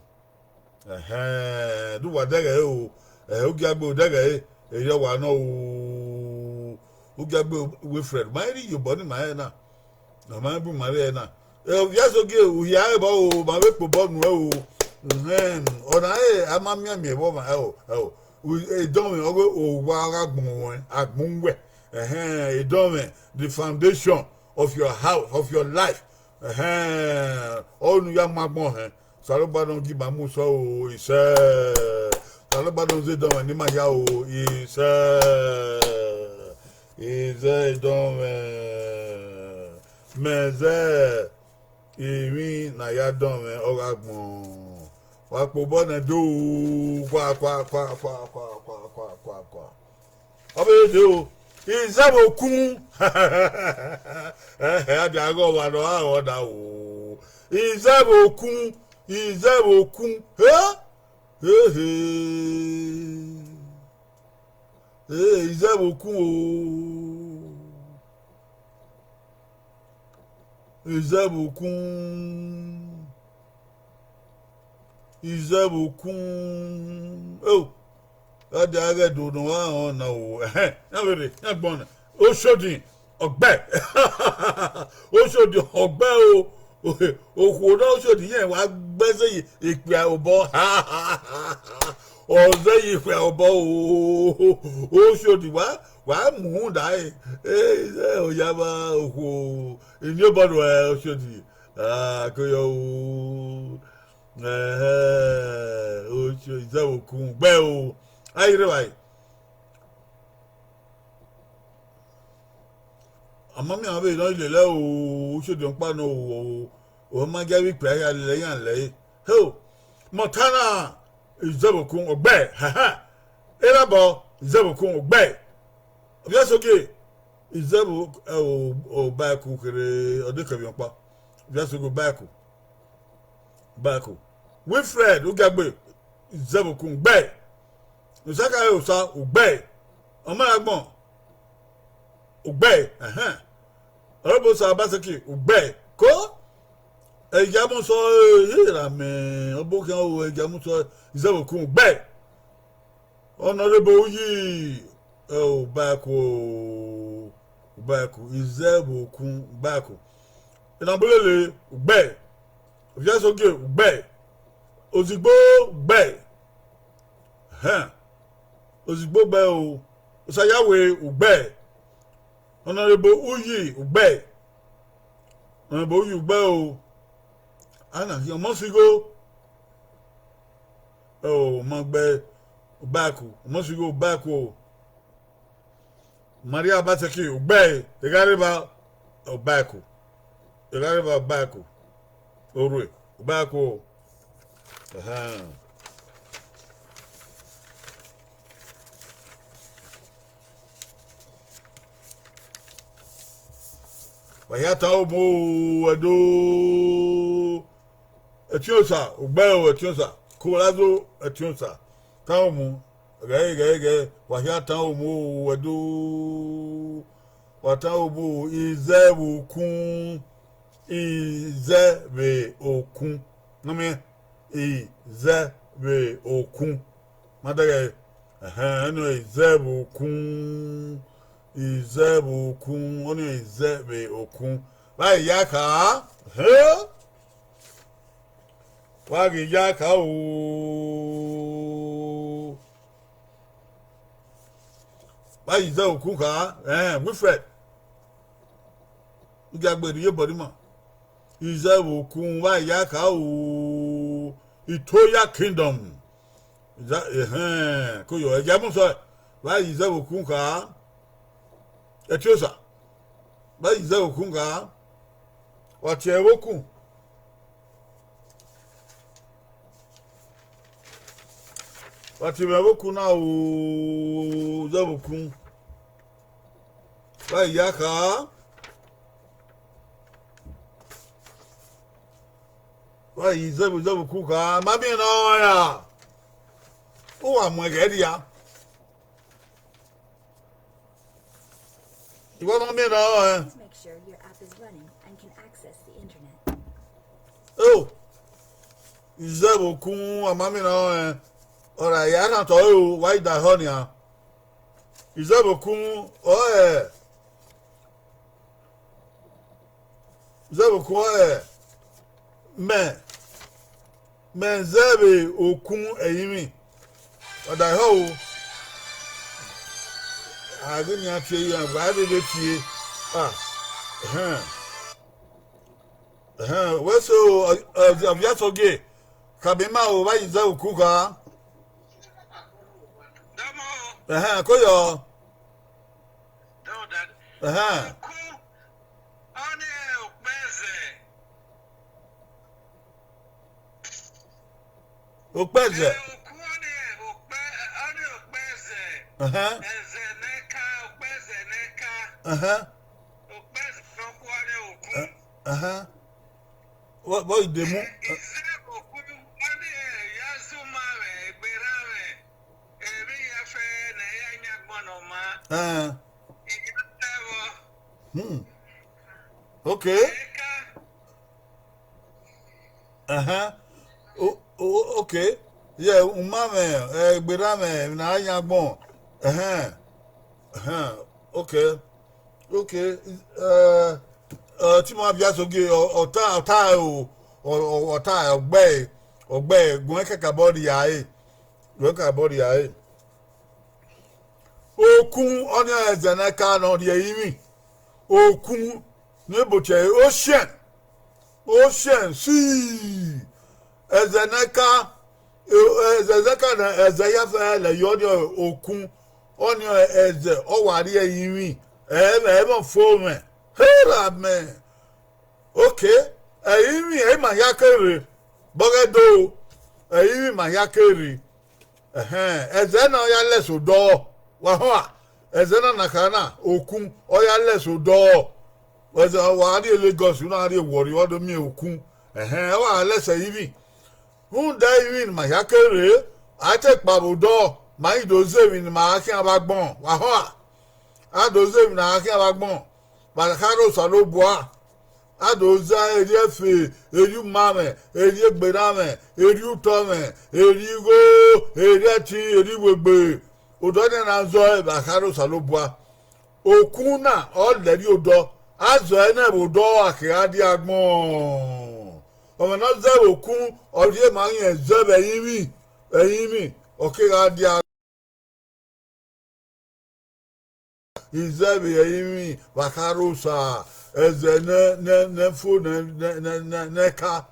do wa dere o ogiagbo dege eyo wa no ogiagbo Wilfred my you body my na ma bu mare na yes oge o ya e ba o ma we po bonu o ona amamia mi e bo ma e don me o wa agbon we e don me the foundation of your house of your life onu ya magbon Saloba don gi ba mu so o ise Saloba don ze don ni ma ya o ise don meze imi na ya don me oragbon wa po bona do kwa obe de o ise bo kun abi ago wa do a oda o ise bo kun. Izebokun o. Izebokun. Oh. Ade aga do no wa na o. Na were, na gbon. O shodi ogbe. O shodi ogbe o. Okwo na o shodi yen wa gbese ipe obo. Oze ipe obo o. O shodi wa mu dai. O yaba okwo. Inyo bodo o shodi. Koyo o shodi Izebokun gbe o. Ayire vai. Amami abe no ile le o se de npa no o ma je wi pe ya le yan le. Ho. Montana Izebokun ogbe. Ha. Erabo Izebokun ogbe. Obia soge Izebokun o ba ku kere odekabi npa. Obia soge ba ku. Wilfred Ugagbe Izebokun gbe. Usaka yosa ugbe omaragbon ugbe Orobosa Abaseki ugbe ko ejamu so ira me obokan o ejamu so Izebokun ugbe Honorable Uyi o bako Izebokun bako inabulele ugbe Ofiasoge ugbe Ozigbo ugbe Ozigbo gbe o Osayawe ugbe Honorable Uyi ugbe Honorable Uyi ugbe o ana yo mosigo o magbe baku mosigo baku Maria Bateki ugbe tegariba o baku orwe baku Wayata omo edo etiosa ugbe etiosa kolazo etiosa taomu ge wayata omo edo wata omo Izebokun nome Izebokun madage no Izebokun oni Izebokun báyìí yaka wagi yaka o báyìí Izebokun ka Wilfred Ugagbe ye body ma Izebokun báyìí yaka o Itoya Kingdom ko yo ejamu so báyìí Izebokun ka Etiosa ba Izebokun ga Watiewokun na o Izebokun ba yaka ba Izebokun ga mami na ya o wa mo ge dia Please make sure your app is running and can access the internet. Oh, Izebokun amami na ora ya na to o why da honia Izebokun Izebokun me Izebokun eyimi oda ho agini atie ya ba de betie weso Ofiasoge kabima o ba Izebokun ka koyo Okpeze what the mo Okay. Okay. Yeah, umame, gbedame, na ayagbon. Okay. Okay. Tí mo bia soge ọ̀tá ọgbẹ́ gun kaka body yae. Gun kaka body yae. Okun onya ezeneka no de yimi. Okun neboche ocean see. Ezeneka na ezeyafa le yodi okun onya eze owari yimi. Ebe phone. Hey man. Okay. Ayimi ma yakere. Bogedo. Ayimi ma yakere. Eze na ya leso do. Wa eze na nakana okun oya leso do. Eze wa ri Lagos na ri wori odo mi okun. Wa lese yimi. Who die win ma yakere. Ate pabudo. Ma idoze win ma akin abagbon. Wa adoze win na akin abagbon. Bakaro salobua adoza eriefe eri mame eri gbedame eri utome eri go eriati eri wegbe odone na zo bakaro salobua okuna already odo azo ene odo akiradi agbon o na zo okun orie ma yen zebe yimi okiradi Izebe yimi bakarusa eze ne fu ne ka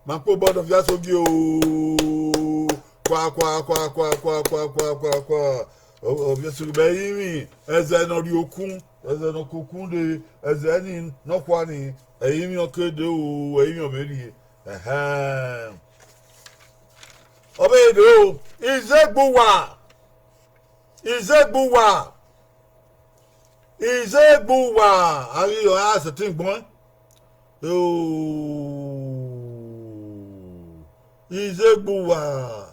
mapo board of yasogi o kwa obviously be yimi eze no ri okun eze no kokun de eze ni no kwa ni eyimi okede o eyimi oberi obedo izegbuwa Izegbuwa ari yo ase tin gbon Izegbuwa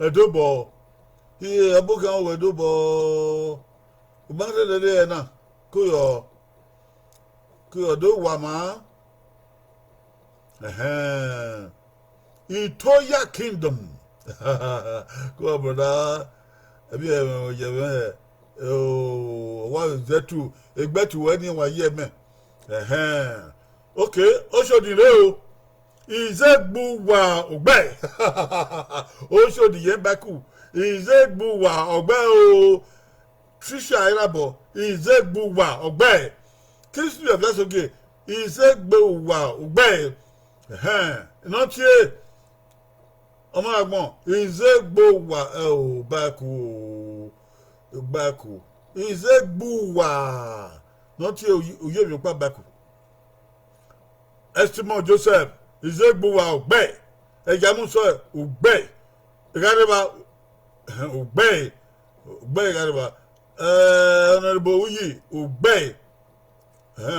edobo abukan wedobo ubangre de na kuyo do wa ma Itoya Kingdom Go brother abi wa zetu egbetu eni wa ye me okay oshodi re o Izegbuwa ogbe oshodi ye baku Izegbuwa ogbe o Trisha Irabo Izegbuwa ogbe Kristi of Lasoge Izegbuwa ogbe not here ọmọ agbọn Izegbuwa baku Izegbuwa nọtí oyè mi pa baku Estimo Joseph Izegbuwa ọgbẹ ẹjamuso ọgbẹ ìgbàdìbà ọgbẹ ìgbàdìbà Honorable Uyi ọgbẹ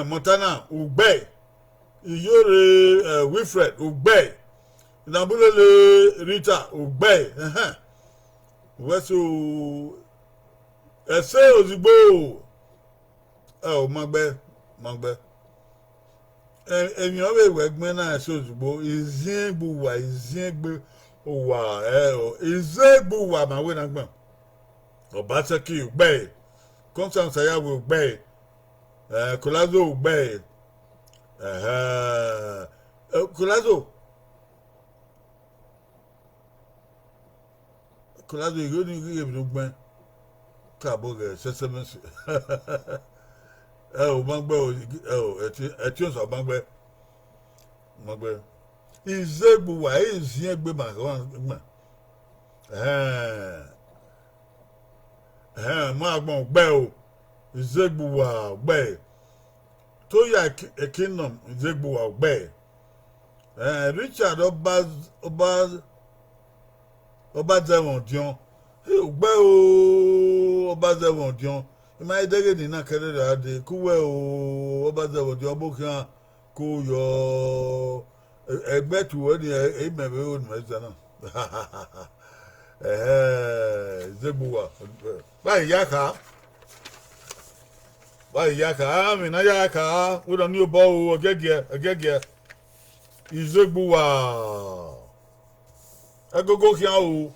Montana ọgbẹ Iyore Wilfred ọgbẹ Nabulele Rita ogbe weso ese ozigbo magbe emi owe wegbe na ese ozigbo Izegbuwa Izegbuwa ma we na gbon Obaseki ogbe Constance Ayawe ogbe Kolazo ogbe Kolazo igoni gbe gbon kabo ge sesemesi o magbe eti o so magbe Izegbuwa Izegbe ma gbon mo agbon gbe o Izegbuwa gbe Toya Kingdom Izegbuwa gbe Richard Obazewon Dion ogbe o Obazewon Dion ima idege ni na kere ade kuwe o Obazewon Dion bokan ko yo egbe tu we ni emebe o ni meza na Zegbuwa. Bye yaka. Bye yaka. Mina yaka. We don't new ball agege. Izegbuwa. Agogo kiao.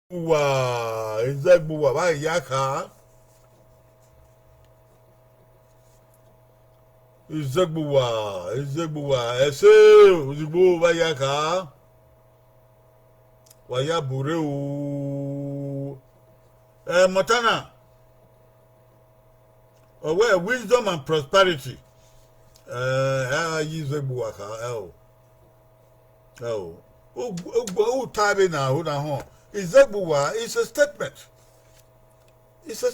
Wa Izegbuwa. Bye yaka. Izegbuwa. Ese Ozigbo bye yaka. Waya bure o Montana where wisdom and prosperity Izegbuwa ka o tabe na ho na ho Izegbuwa is a statement. It's a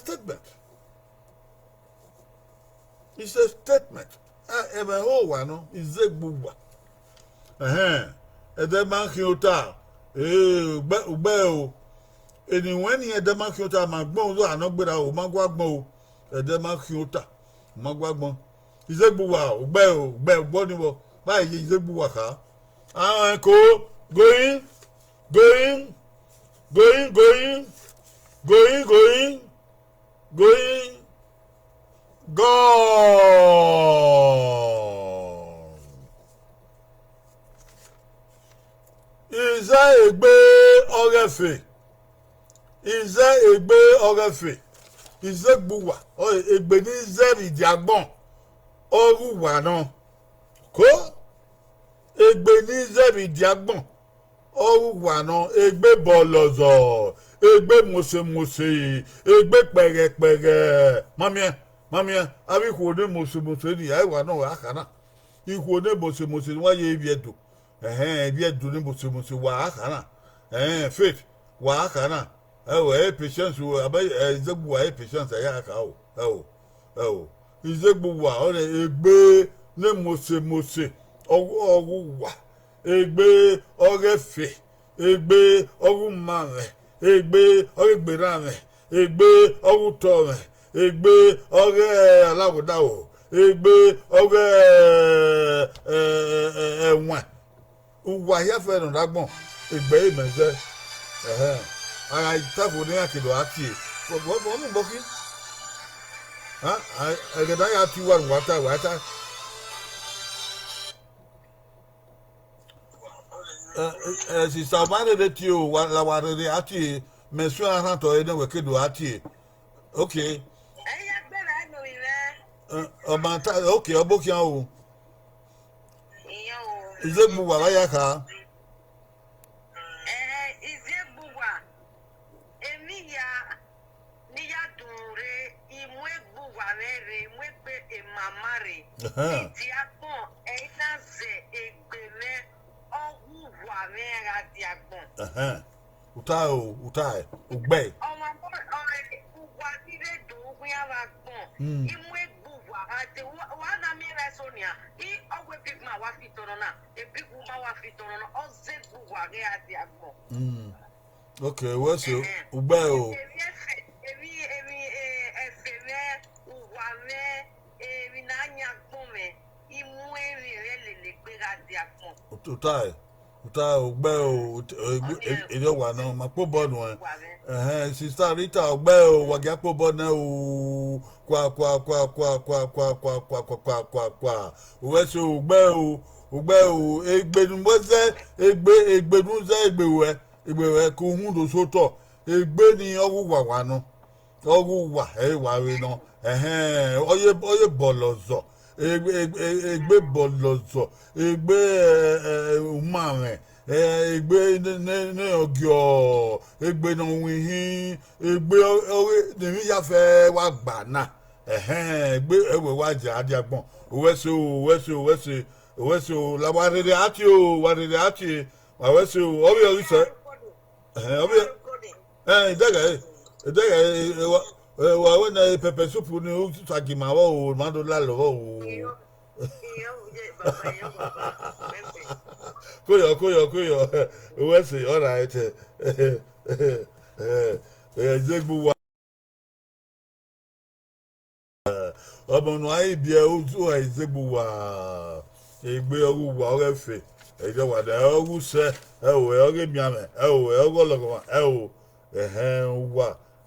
statement. Ebe ho wa no Izegbuwa edema kiota ugbe o eniwen ni edema kiota magbon zo anagbera o magwagbon o edema kiota magwagbon Izegbuwa ugbe gbo ni wo bayi Izegbuwa ka ko going gone. Ize egbe orefe. Izegbuwa. Egbe ni zeri diagbon. Oruwa no. Ko? Egbe ni zeri diagbon. Oruwa no. Egbe bolozo. Egbe mose. Egbe pere. Mamie. Abi ko ne mose ni aiwa no akana. Iku ne mose ni wa ye biedo. Biedo ne mose wa akana. Faith wa akana. Patience Izegbuwa patience ya aka o. Izegbuwa o egbe ne mose oruwa. Egbe orefe. Egbe orumare. Egbe oregberame. Egbe orutore. Egbe ore alawodawo. Egbe ore enwa. Uwa ya fe no dagbon. Egbe imeze. Ara itafo ni akedo ati. Bo mu boki. Egeda ya ti wa wata. Si sabane de ti o la wa de ati mention aran to ene we kedo ati. Okay. Okay, obokian o. Izegbuwa baya ka. Izegbuwa. Emiya niya dure imwegbuwa mere imwegbe emamare. Iti akon einaze egbeme oguwa mera diagbon. Utai. Ugbe. Ugwa dire do ugwa wagbon. Imwegbuwa ate wana mera sonia. I ogwe big man wa fitorona. E big woman wa fitorona. Ozegbuwa re adiagbon. Okay, what's you? Ugbe o. Efere uware erinanya gbome imu erire lele gbera diagbon. Utai ugbe o ejo wa na mapo bonu sister Rita ugbe o wagya po bonu o kwa what's you ugbe o egbenu moze egbewe ko hun do so to egbe ni oruwa no oruwa wa we no oye bolozo egbe bolozo egbe umare egbe ne ogyo egbe no wihin egbe ni ya fe wa gba na egbe ewe wa je adiagbon wese la warere ati wa wese obi orise idega wa wona pepper soup ni o sagima wo o mando la lo o koyo we say all right Izegbuwa obonu ai bia o Izegbuwa egbe oruwa orefe ejo wa da ogu se ewo oge miame ewo ogo logo ewo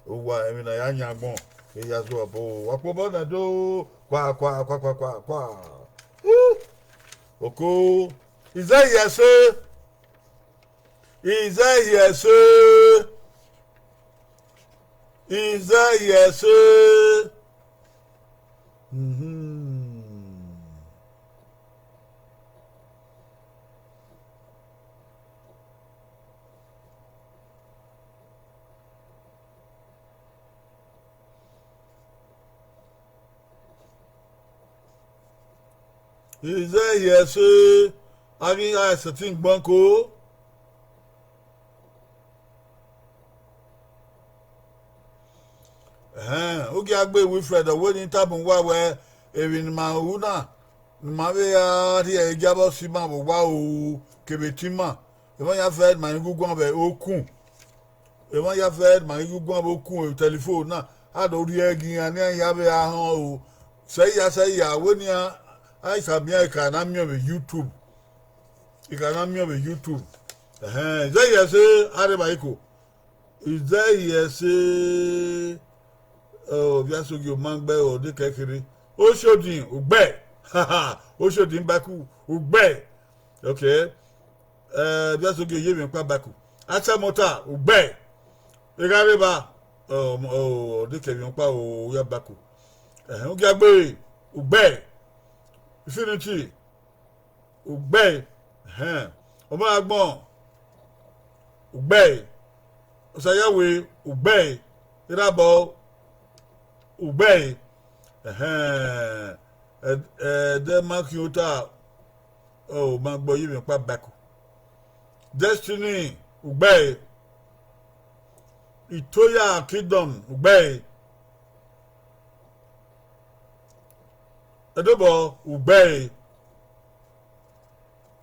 uwa emi na ya nyagbon e ya so bo wa po bo na do kwa oko is that yes sir is that yes sir Is that yes, sir? I mean, I think Banco. Okay, I be with Fred. The wedding table where even Mauna, Maria, here, Jabba Sima, wow, Kebetima. If I have heard my good one by Okun. If I have heard my good one by Okun telephone, now I don't hear again, and I have a say, when you I sabi I can am with YouTube. You can am with YouTube. Is that yes Arebaiko? Is that yes oh biaso gi o mangbe o de kekere. O shodin ugbe. O shodin baku ugbe. Okay. Biaso gi yemi pa baku. Acha mota ugbe. Igareba oh de kekere pa o ya baku. O gi agbe ugbe. Infinity ugbe ọmọ agbọn ugbe ọsàyàwé ugbe ìrabọ ugbe ẹdẹ makiota ọ ma gbọ yìí mi pa bẹkù Destiny ugbe Itoya Kingdom ugbe Adobo ugbe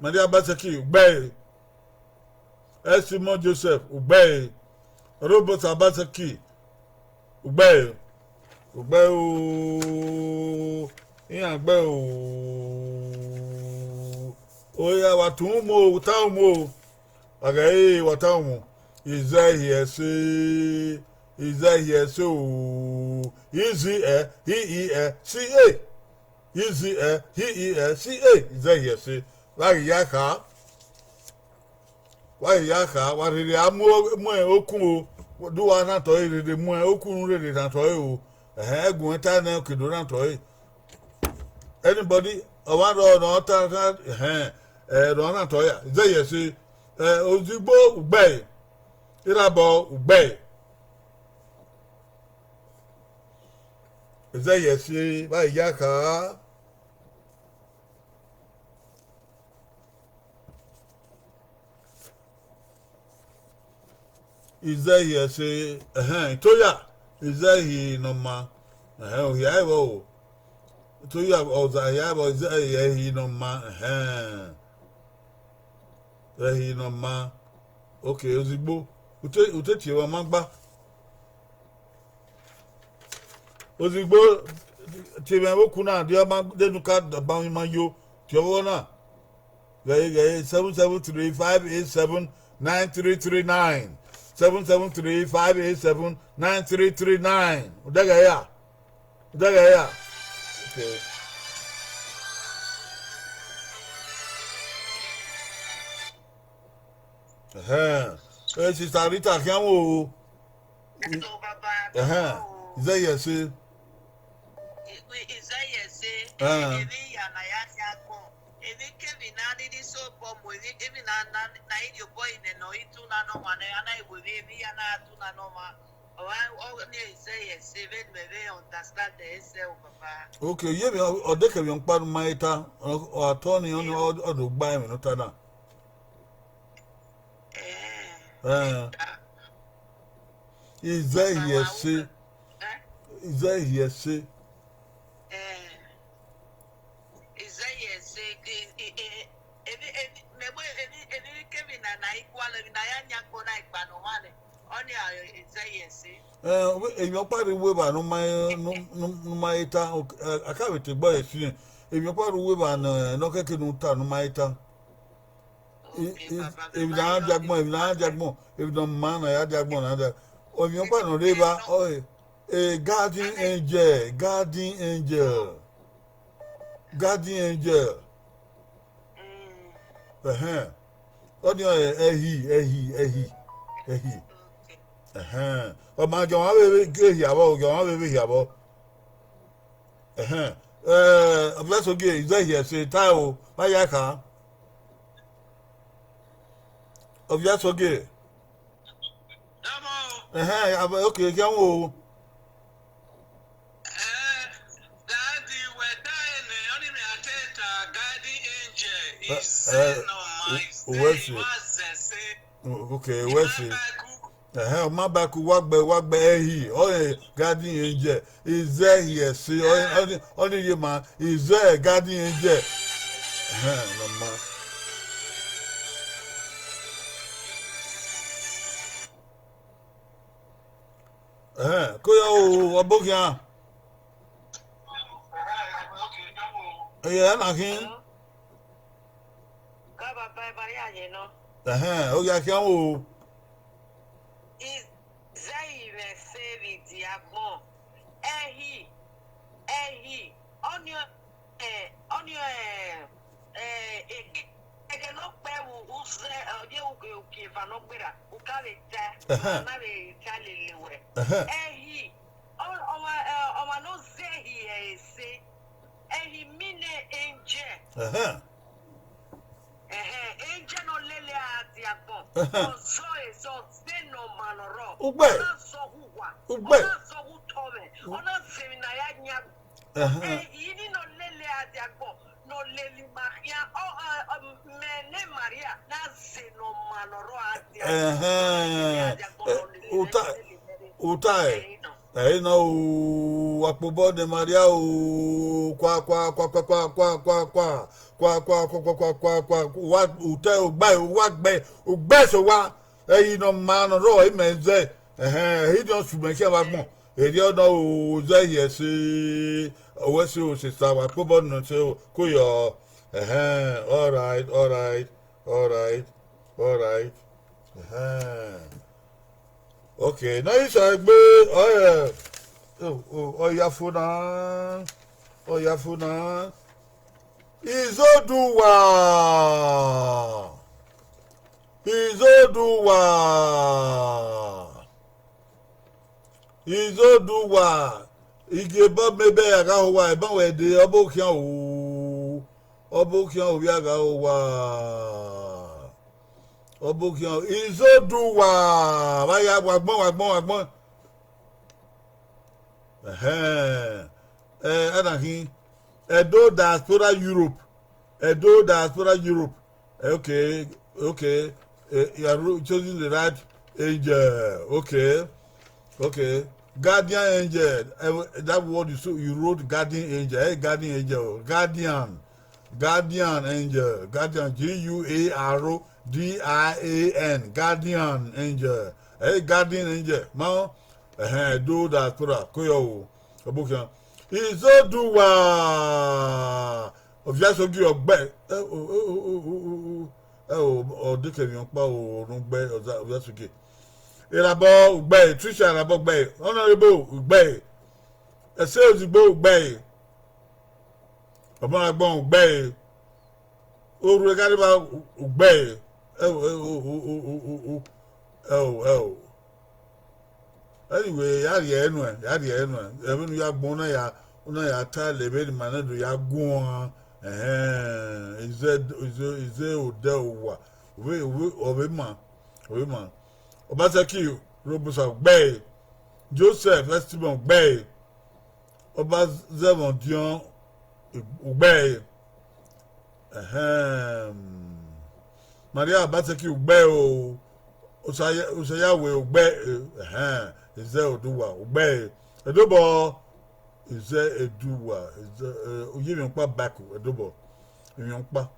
Maria Basaki ugbe Esimo Joseph ugbe Robert Abasaki ugbe o iya gbe o oya watumo utaumo agaye watamu Isaiah say so easy he ca easy he ca Isaiah say why yaka wariri amu okun o do wa na to ire mu okun rere na to o egun ta na kedo na to anybody awaro no ta ro na to ya Isaiah say ozigbo ugbe irabo ugbe Isaiah say why yaka Isaiah say Toya Isaiah no ma oya wo Toya Isaiah bo Isaiah no ma Isaiah no ma okay ozigbo utetie wa magba ozigbo ti me boku na de ma denu ka ba mi ma yo ti owo na gaye 77358793339 77358793339 Udaga ya okay Sister Rita kianwo Isaiah say evi ya na ya ko evi Kevin na di so pomo evi na idio boy ne no itu na no ma na evi ya na tu na no ma o ni Isaiah say when me understand the essence papa okay ye me o de ke yon pa maita o atoni on o do gba mi no tada Isaiah say Isaiah say Kevin na equal na ya nyako na ikpa no wane oni Isaiah say èyàn pariwo ba no maita aka we te gbo efi èyàn pariwo ba no keke no ta no maita if na jagbon if no man na jagbon na da o mi pa no reba o a guardian angel What do you ehi. O ma jo wa be ge yabo, let's okay, is that here say tao, my yaka. Of just okay. Okay, can wo. Okay, where's it? My back walk by ehi. Oh, guardian angel is there here. See, only you man is there, guardian angel. No man. Koyo Abokia. Yeah, nothing. Oh, yeah, can is Zaire Seri Diabon. On your no pay who's you give an opera who carry that, Charlie Lewe. Our no say he say, he mean angel. Angel no lele at Diabon. So say no man or Ugbe. So who told me. On a seminary. He no lele at Diabon. No lele Maria. Mene Maria. That's no man or Utai. No, Wapobo de Maria, qua, what Utai, what so what? No man or roy, man, say, he don't make him like more. He don't know, yes, what's your sister, Wapobo, no, so, Kuyo, all right. Okay, now you say, oh, your phone, Izoduwa. Ige bob maybe I got why, but where the Obokian, we are Obokian, Izoduwa. Why I wagbon. Anakin. Edo diaspora Europe. Okay. You are choosing the right angel. Okay. Guardian angel. That word you wrote guardian angel. Guardian angel. Guardian angel. Guardian Guardian. Guardian angel. Guardian angel. Now, do diaspora. Koyo. Obukian. Izoduwa. Of just give your back. Dike mi pa orun gbe just okay. Irabo ugbe, Trisha irabo ugbe. Honorable ugbe. Ese ozigbo ugbe. Omo agbon ugbe. Oru egariba ugbe. Anyway, yari enu. Even you agbon na ya ta lebe ni manado ya gun. Is Odewa. Obema. Obaseki, Robusa Bay. Joseph Esteban Bay. Obazevon Dion Bay. Maria Baseki Bay. Osayawe Bay. Is Oduwa Bay. Edobo. Is Eduwa? Is you pa baku Edobo? You pa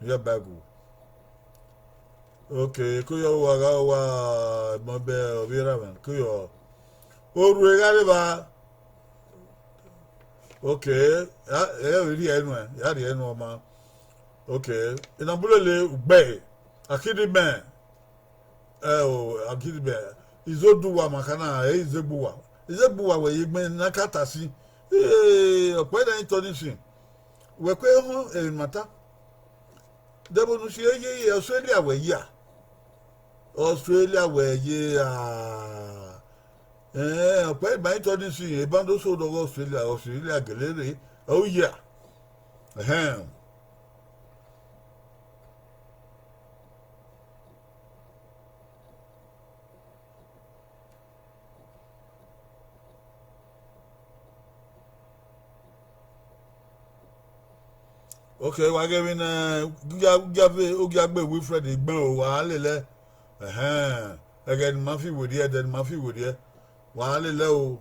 ya bagu. Okay, kuyo wa mobe obiraman kuyo. Oru egariba. Okay, ri enu ma. Okay, inabulele ugbe. Akidibe Akidibe izoduwa makana izebuwa we yigbe nakatasi opeda intonisi we kwe ho mata debo nu sie ye Australia we ya Australia we ye opeda intonisi e bando so do Australia gelere oh yeah okay, wa giving Ugiagbe Wilfred Igben o wa lele again Murphy would here then Murphy would here wa lele o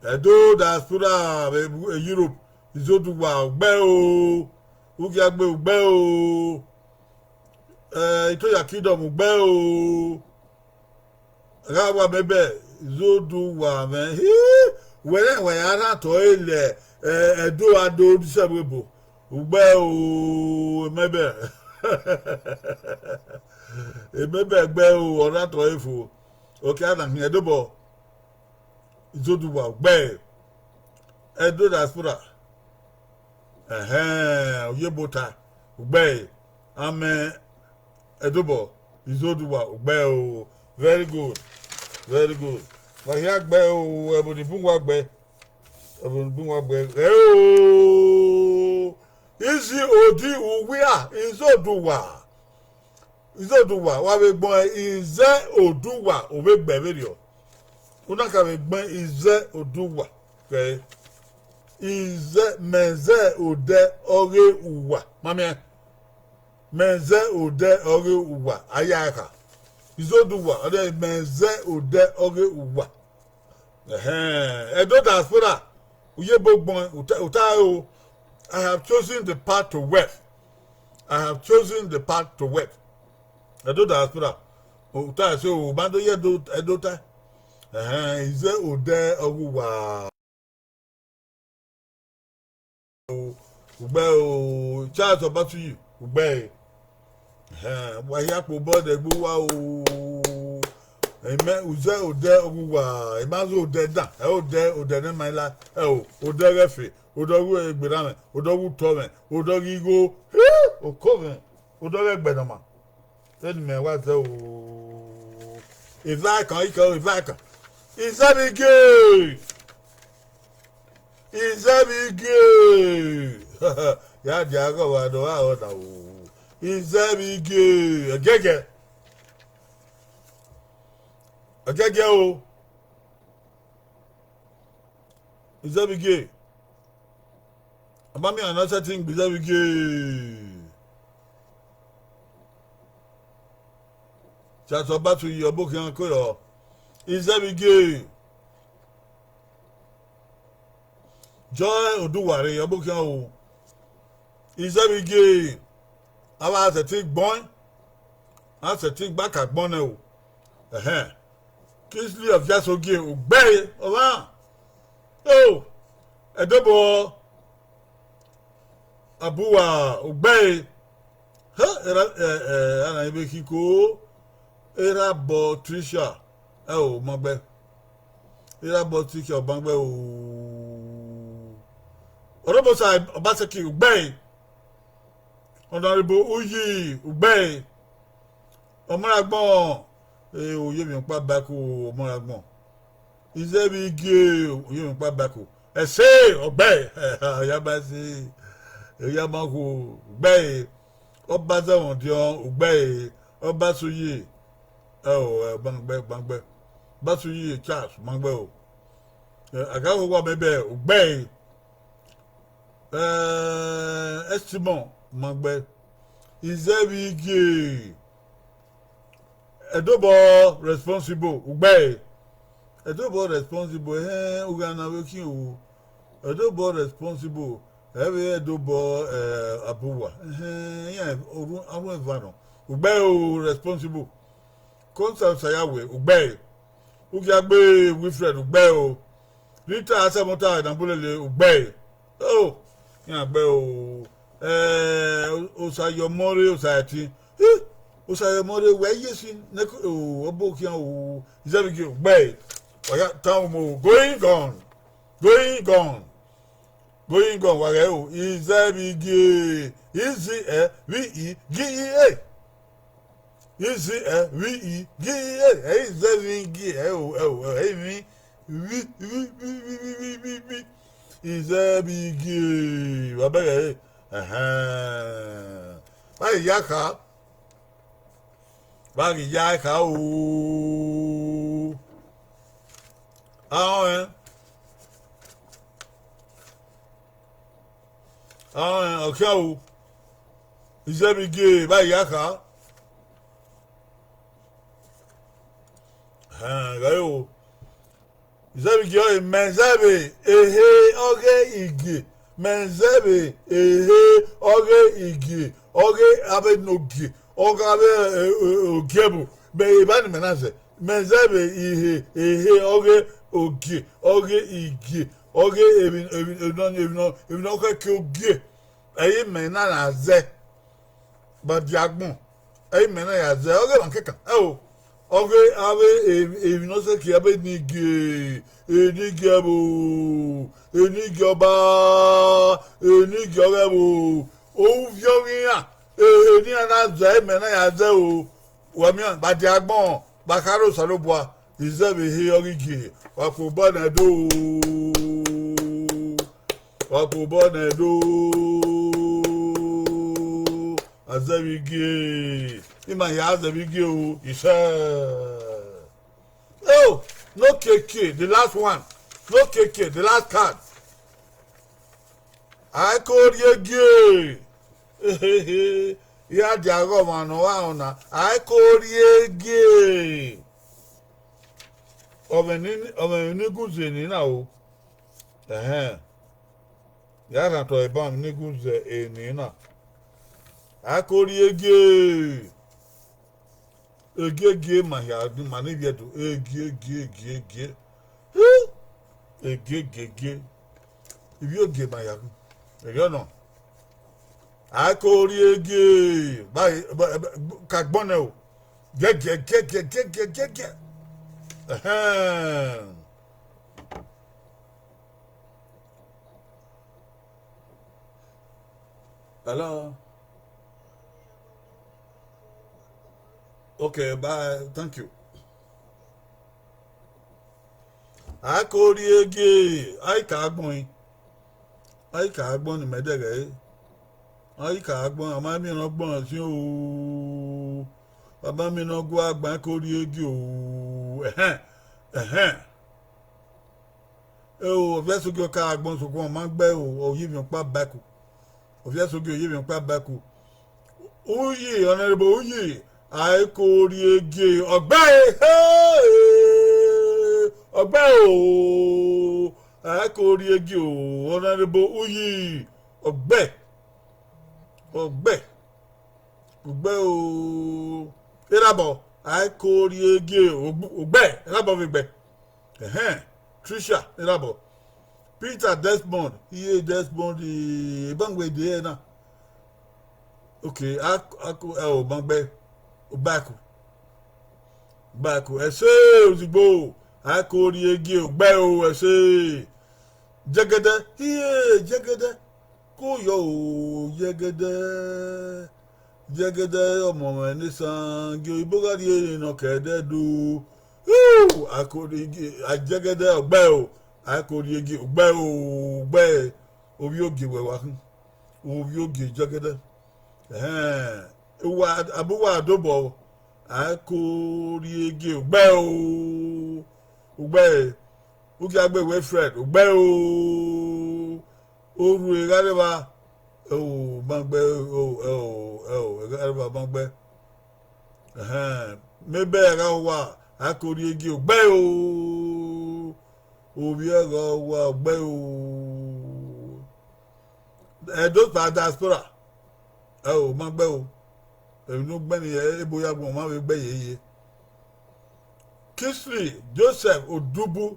Edo diaspora Europe izoduwa gbe o Ugiagbe gbe o Itoya Kingdom gbe o Rawa bebe izoduwa me we ara to ile Edo ado disebebo ugbe o mebe gbe o ora to efo okay ana hin edobo izoduwa gbe Edo diaspora oyebota gbe ame edobo izoduwa gbe o very good wa ya gbe o ebonibunwa gbe Isi odi uwia izoduwa wa be gbon ize oduwa o be gbe video una ka be gbon ize oduwa ke ize meze ode ore uwa mami meze ode ore uwa ayaka izoduwa ode meze ode ore uwa Edo diaspora uyebo gbon uta o I have chosen the path to wealth. Edo diaspora. Uta so bando ye do edota. Ize ode oguwa. Ugbe o Charles Obatuyi ugbe. Wa ya po board egbo wa o. Uze ode oguwa. Imazo ode da. Ode ne my life. Ode refe. Odogu egbedame, odogu tome, odogu igo, okove, odogu egbedama. Tell me what the Ivaka. Is that gay? Ya jago wa do a oda o. Is that gay? Agege o. Is that gay? Abami another thing bizarre again. Just about to your book and color. Is that again? Joy Oduware, your book and is that again? I was a thick boy. I was a thick back at Bono. Kingsley of Jasogi, obey around. Oh, a double. Abuwa obey ana ibe kiko era bo Trisha magbe era bo Trisha bangbe o orobo sai Obaseki obey honorable Uyi obey Omaragbon oye mi pa bako Omaragbon ize bi ge oye mi pa bako ese obey yaba si Yamaku Bay Obaza Dion Bay Obasuyi Bangbe Basuyi Charles Mangbo Agawa Bebe Bay Estimon Mangbe Izebi Gay Edobo responsible Bay Edobo responsible Ugana Wiki Edobo responsible Every Edobo Abuwa yeah Abu Vano Ugbe responsible Constant Sayawe Ugbe Ugiagbe Wilfred Ugbe Rita Asamota Nambulele Ugbe oh yeah Ugbe Osayomori Osayati o say mo de we yesin na o obokia o izabigi gbe oya town mo going gone wage o izabigi easy ve ge easy ve ge izabigi mi vi izabigi wabere báyìí yá ká ooo àwọn ọ̀kẹ́ o iṣẹ́ mi gé báyìí yá ká gáyé o iṣẹ́ mi gé ọ̀yẹ́ mẹ́sàbẹ̀ ehe ọ̀gẹ́ ìgè mẹ́sàbẹ̀ ehe ọ̀gẹ́ ìgè ọ̀gẹ́ abẹ́nogè ọ̀gẹ́ abẹ́ ògẹ́bù bẹ́ẹ̀ bá ní mẹ́nà sẹ́ mẹ́sàbẹ̀ ehe ọ̀gẹ́ ògè ọ̀gẹ́ ìgè ọ̀gẹ́ èmi ọ̀gẹ́ kí ògè ẹ̀yìn mẹ́nà nà zẹ́ bàdí agbọ̀n ẹ̀yìn mẹ́nà yà zẹ́ ọ̀gẹ́ wọn kẹ́kàn ẹ̀ o ọ̀gẹ́ abẹ́ èmi ọ̀sẹ̀ kí abẹ́ nìgè enigi abo enigi ọba enigi ọrẹ bo òun fi orin hàn eni ana zẹ ẹmẹ náà yà zẹ o wọmiọ bàtí agbọn bàkárò sọlọbùà ìzẹbi hi ọrìgì wàpò bọnẹdó azẹbigi ìmọ̀ ìyá azẹbigi o ìṣe. Oh, no KK, the last one. No KK, the last card. I call you gay. Yeah, Jago man, I call you gay. Of a niggas in now. Yeah, not a bomb niggas in. I call you gay. Ege ma ya di ma ne bia do ege ibi oge ma ya ege no akori ege báyìí ka gbon o gege hello. Okay, bye. Thank you. I call you again. I can't go in Medega. I can't go. I'm not born as you. I'm not go out back. Call you again. Oh, if that's a good car, I'm going to go on my bell or even quite back. If that's a good, even quite back. Oh, ye, honorable, ye. I call you gay. Obey! Obey! I call you gay. Honorable Uyi. Obey! Obey! Irabo. I call you gay. Obey! Irabo Vibe. Trisha. Irabo. Peter Desmond. He Desmond. The Bangwe de na. Okay. I call Bangwe. Baku ese ozigbo akori ege ogbe o ese jegede ko yo o jegede omo ni san ge ibogari e no kede do akori ege ajegede ogbe o akori ege ogbe obi oge wewa obi oge jegede abuwa adobo akori ege ugbe ugi agbe we Fred ugbe oru egareba bangbe egareba bangbe mebe era wa akori ege ugbe obi era wa ugbe those are diaspora bangbe no gbani eboya gbon ma we gbe yeye Kisri Joseph Odubu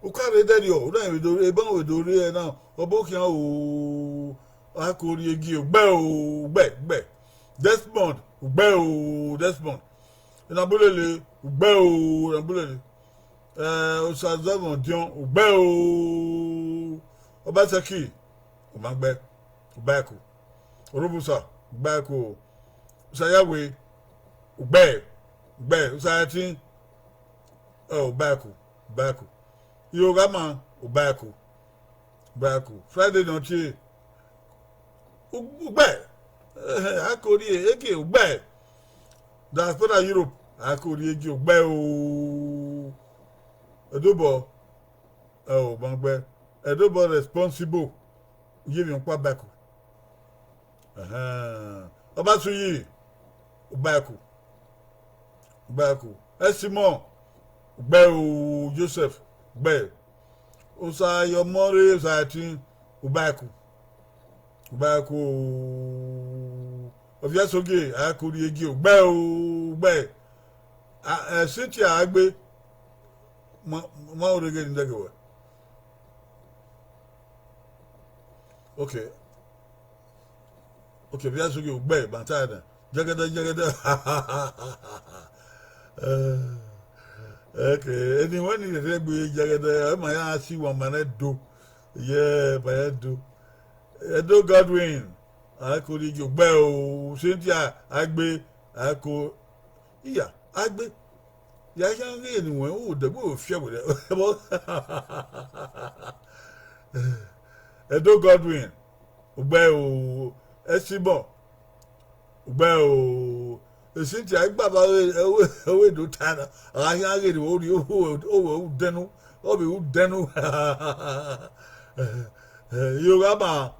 o kare dedi o na we do e ban we do re na obokian o akori egi gbe Desmond ugbe o Desmond ina bulele ugbe o na bulele Osazavon Dion ugbe o Obaseki umagbe ubaku Orubusa ubaku Usayawe ugbe Usayatin ubaku Yogama ubaku Friday noche ugbe akori ege ugbe diaspora Europe akori ege ugbe o edobo bangbe edobo responsible yivi npa baku Obasuyi ubaku Esimo ugbe o Joseph ugbe Osayomore Osayatin ubaku Oviasoge akori egi ugbe Cynthia agbe ma orege ndege okay Viasoge ugbe bantada jagada okay anyone in the regbe jagada ma ya si wa manedo bayado Edo Godwin akori egi ugbe o Cynthia agbe ako iya agbe ya yange ni won o de go fie we Edo Godwin ugbe o Esibo ugbe o Cynthia agba ba ewe do tana yange ni ori o denu obi u denu Yoraba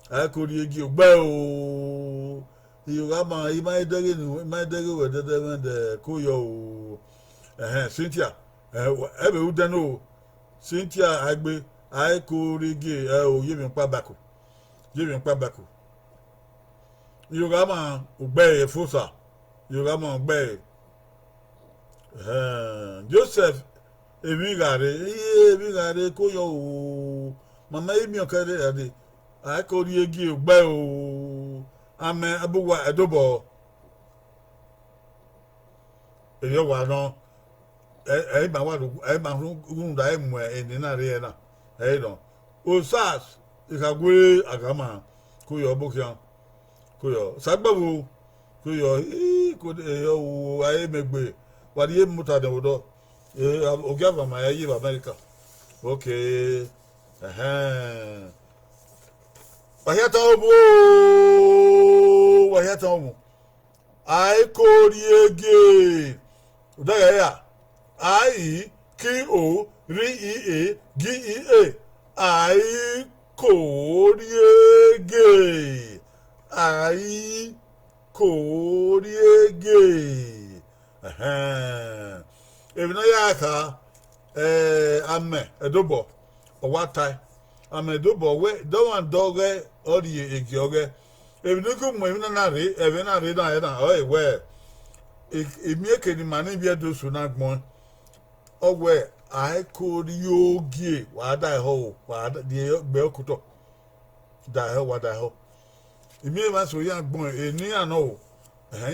akori egi ugbe o Yoraba imaidege we de koyo o Cynthia ebe udeno Cynthia agbe akori egi o yemi npa baku Yoraba ugbe efosa Yoraba ugbe Joseph emigare koyo o mama emi okare ade akori egi ugbe o ame abuwa edobo eyo wa no ba wa ba run da emu eni na re na no Osas ikagwe agama koyo bokian koyo sagbawo koyo ko yo aye megbe wa die muta de wodo ogiava ma yi America okay Wahiyata omu ai koriege udaya ya ai ko rie gea ai koriege ebina ya ka ame edobo owatai amedobo we do wan doge ori egi oge ebinuku mo emi na re ebe na re na we emi ekeni mani bi edosu na gbon ogwe ai kori ogie wa dai ho wa de gbe okuto dai ho wa dai ho emi ma so ya gbon eni ana o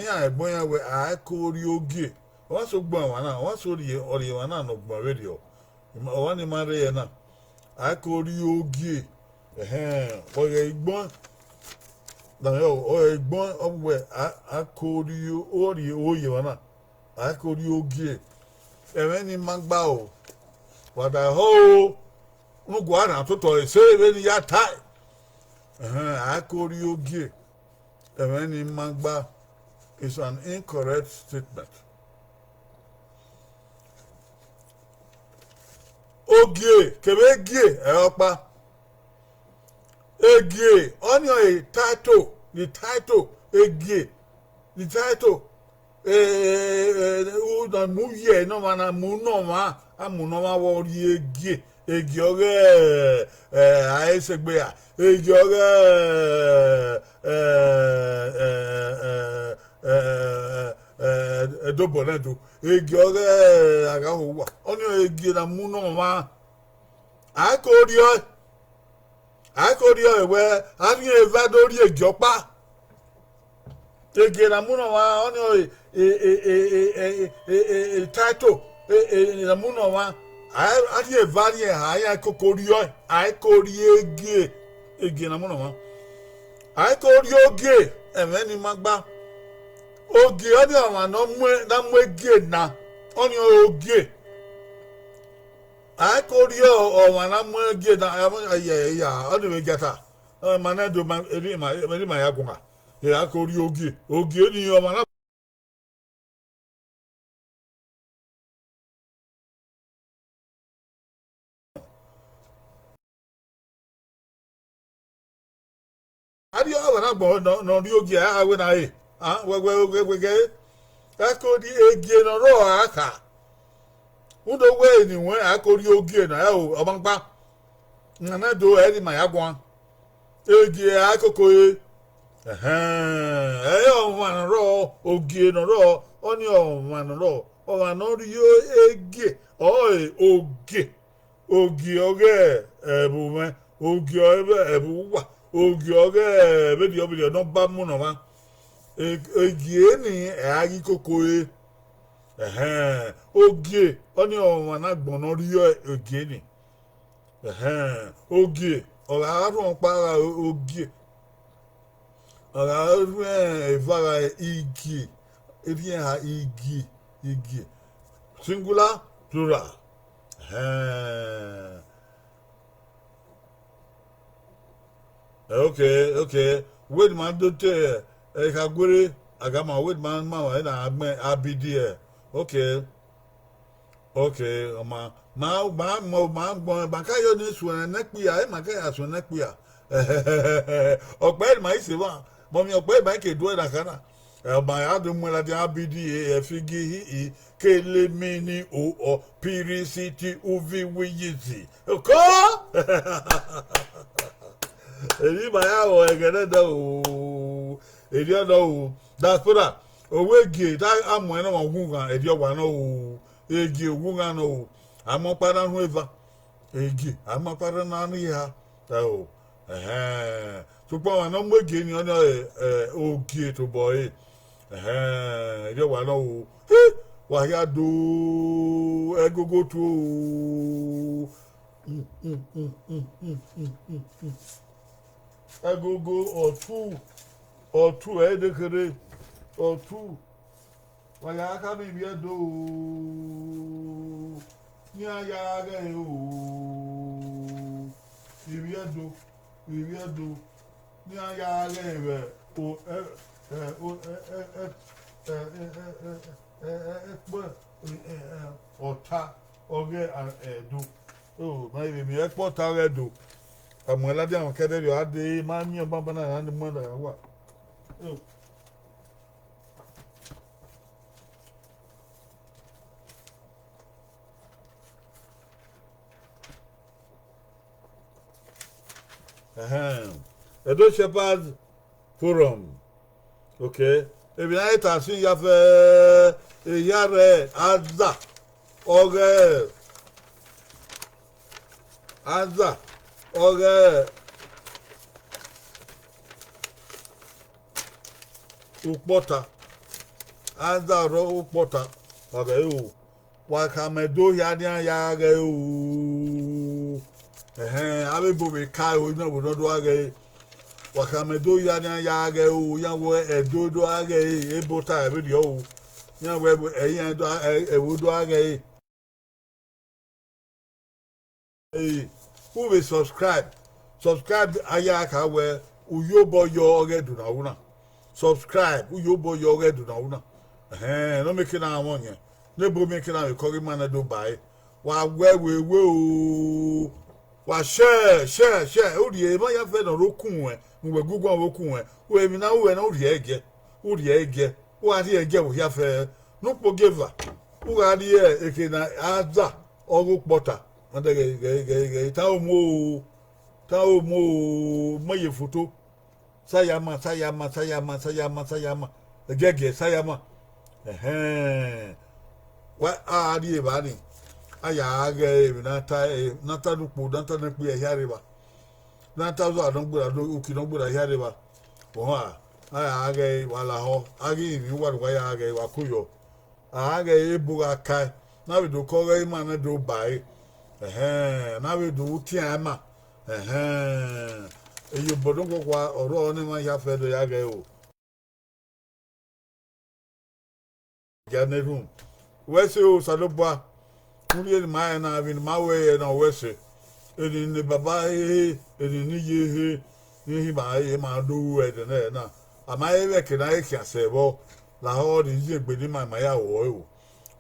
ya egbon ya we ai kori ogie wa so gbon wa na wa so ori wa na no gbon radio wa ni ma re na akori ogie oye igbon na yo oye igbon ogwe akori ori oye wana akori ogie ewe ni magba o wada ho nugo ana toto ese ewe ni ya tai akori ogie ewe ni magba is an incorrect statement. Ogie kebegie eopa egie onyo the title egie the title u na mu ye no mana mu no ma amu no ma wo ri egie oge aisegbe a egie oge edobo na do egie oge agaho wa onyo egie na mu no ma akorio ewe ani evadori ejopa ege na muno wa oni title na muno wa ati e varie aya kokorio ai koriege ege na muno wa ai korioge emeni magba oge oni awon na mu ege na oni oge ai korio awon na mu ege na ya oni me gata manado man eri ma ya gunga ya korio oge ni awon na adi awon na gbo no ri oge awe na e we akodi ege no ro aka udo we ni we akori oge na o omangba na do eri ma ya gwan ege akoko e o man ro oge no ro oni o man ro o man no ri ege oge oge ebu me oge ebu wa oge oge be di obi no ba mu no ma ege ni agi koko e oge oni o man agbon no ri oge ni oge o la ru pa oge o la ru vara igi ebi ha igi singular plural okay wait man do te kagwere agama wait man ma na agbe abidi okay ma gbon ba kayo ni suwan na pia ma kaya suwan na pia okpe ma ise wa mo mi okpe ba ke do na kana ma ya do mo la di abidi figi hi kele mini o piricity uvi wiyiti ko eri ma ya o egede da o eri da o diaspora owege da amo na ogun kan eri owa na o egi ogun kan o amo para hu eva egi amo para na ni ha o so pa wa na mo ege ni ona ogi to boy eri owa na o wa ya do egogo to agogo or two edekere or two waya aka mi bi edo ni aya ga o ibi edo ni aya ga e o ota oge edo oh maybe mi export edo àmọ́ ẹládé àwọn kẹ́dẹ́rì adé máa ń yàn bábá náà ní mọ́dà wà. Edo Shepherd Forum okay ebi náà yẹ tà sí ìyàfẹ́ ìyá rẹ̀ Azza ọ̀rẹ́ Azza. Ukpota Azza ukpota o wakamedo ya ga o abebo be kai o na bodo do aga wakamedo ya ga o ya wo edo do aga ebota ebe di o ya wo eyan do ewodo aga who will subscribe aya ka we uyobo yo oge do na una subscribe uyobo yo oge do na una no make na won yen ne bo make na we man do buy wa we o wa share o ri ma ya fe no rokun e we gugu an rokun e o emi na we na o ri ege o ri ege wo ya fe no pogeva o ga ri eke na Azza ogo pota ge ta o mo maye photo sayama gege sayama wa ari ba ni aya ge na ta dupo na pe ya re ba na ta zo adon gbura do uki no gbura ya re ba o ha age wala ho age ni wa ya age wa kuyo age ebu aka na we do ko ga ma na do bai na we do ti ama eyo bodon ko kwa oro ni ma ya fe do ya age o gane room wese o salobwa kuri ni ma na bi ma we na wese eni ni baba eni ni ye he ba ye ma do we de na amaye we ke na e kiase bo la ho di je gbe ni ma ya wo o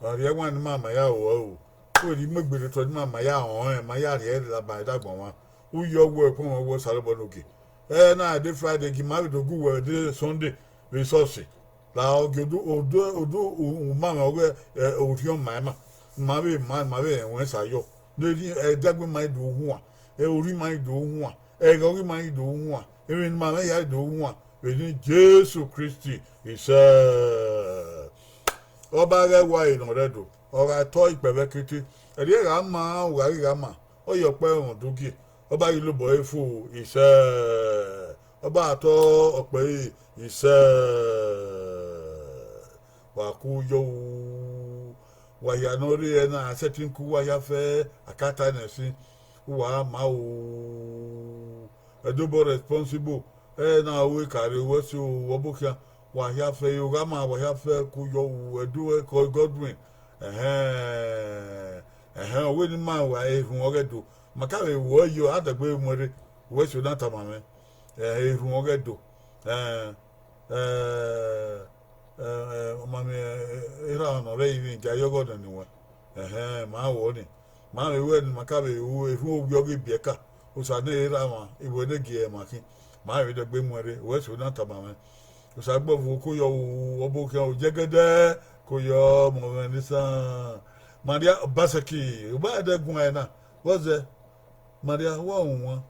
ori e wan ni ma ya wo o o ri mo gbe to ni ma ya won ma ya re la ba da gbon wa u yo wo e kun wo salobo noke na de Friday gi ma do gu we de Sunday resource la o godo odo ma ma we o fi on ma be won sa yo de e dagbe ma do hu a e ori ma do hu a e go ri ma do hu a e ni ma ya do hu a we Jesus Christi is oba re wa ino redo ora to ipebe kiti e ri ga ma wa ri ga ma o yo pe on dogi oba yi lo bo efu is oba to ope is wa ku yo wa ya no ri na setting ku wa ya fe akata na si wa ma o edobo responsible na we carry we so wobokia wa ya fe yoga ma wa ya fe ku yo edu ko Godwin we ni ma wa ehun ogedo maka we wo yo adagbe mwere we so na tamame ehun ogedo mami era no re ni ja yogo na ni wa ma wo ni ma we maka we ehun obi oge bieka o sa na era ma ibo ne gie maki ma we de gbe mwere we so na tamame o sa gbo fu ko yo obo ke o jegede ko yo mo ni sa Maria Basaki o ba de gun na was the Maria wa won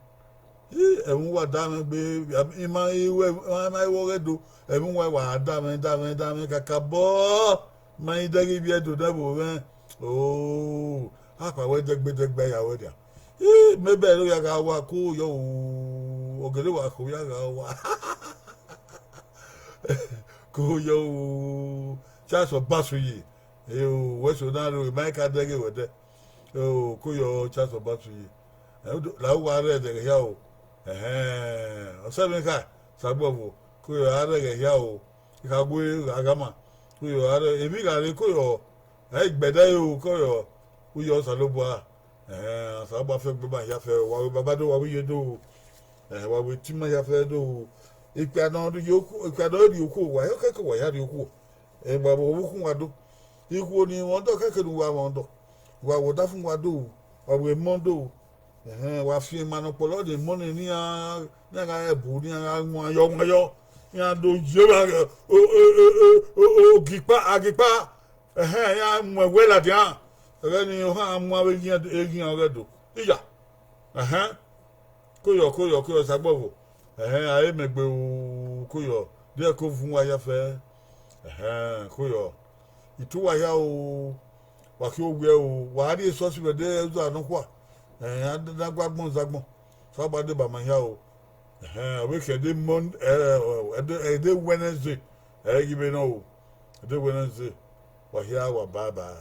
ehun wa da me gbe ima iwe ma wo redo ehun wa da me kaka bo ma idagi bi edo da bo o apa we de gbe ya we dia me be lo ya ga wa ko yo ogere wa ko ya ga wa ko yo cha so basu yi we so na ro mai ka dege we de ko yo cha so basu yi la wa re de ya o o se me ka sagbo ko yo are ge ya o ka gbe agama ko yo are emi ga re ko yo gbede yo ko yo u yo salobo sa ba fe gbe ba ya fe wa baba do wa wi do wa wi ti ma ya fe do ipe ana do yoku ipe ana do yoku wa yo keke wa ya do yoku gba bo wu kun wa do iku ni won do keke nu wa won do wa wo da fun wa do wa we mo do wa fi manopolo de mo ni ga ebu ni ga mu ayo ya do je ba o gipa ya mu we la dia re ni o ha mu awe yin ore do iya ko yo sagbo aye megbe o ko yo de ko fun wa ya fe ko yo itu wa ya o wa ki o gbe o wa ri so si be de zo anu kwa adagbagbon zagbon so ba de ba ma ya o we ke de mon de Wednesday give no de Wednesday wa ya wa baba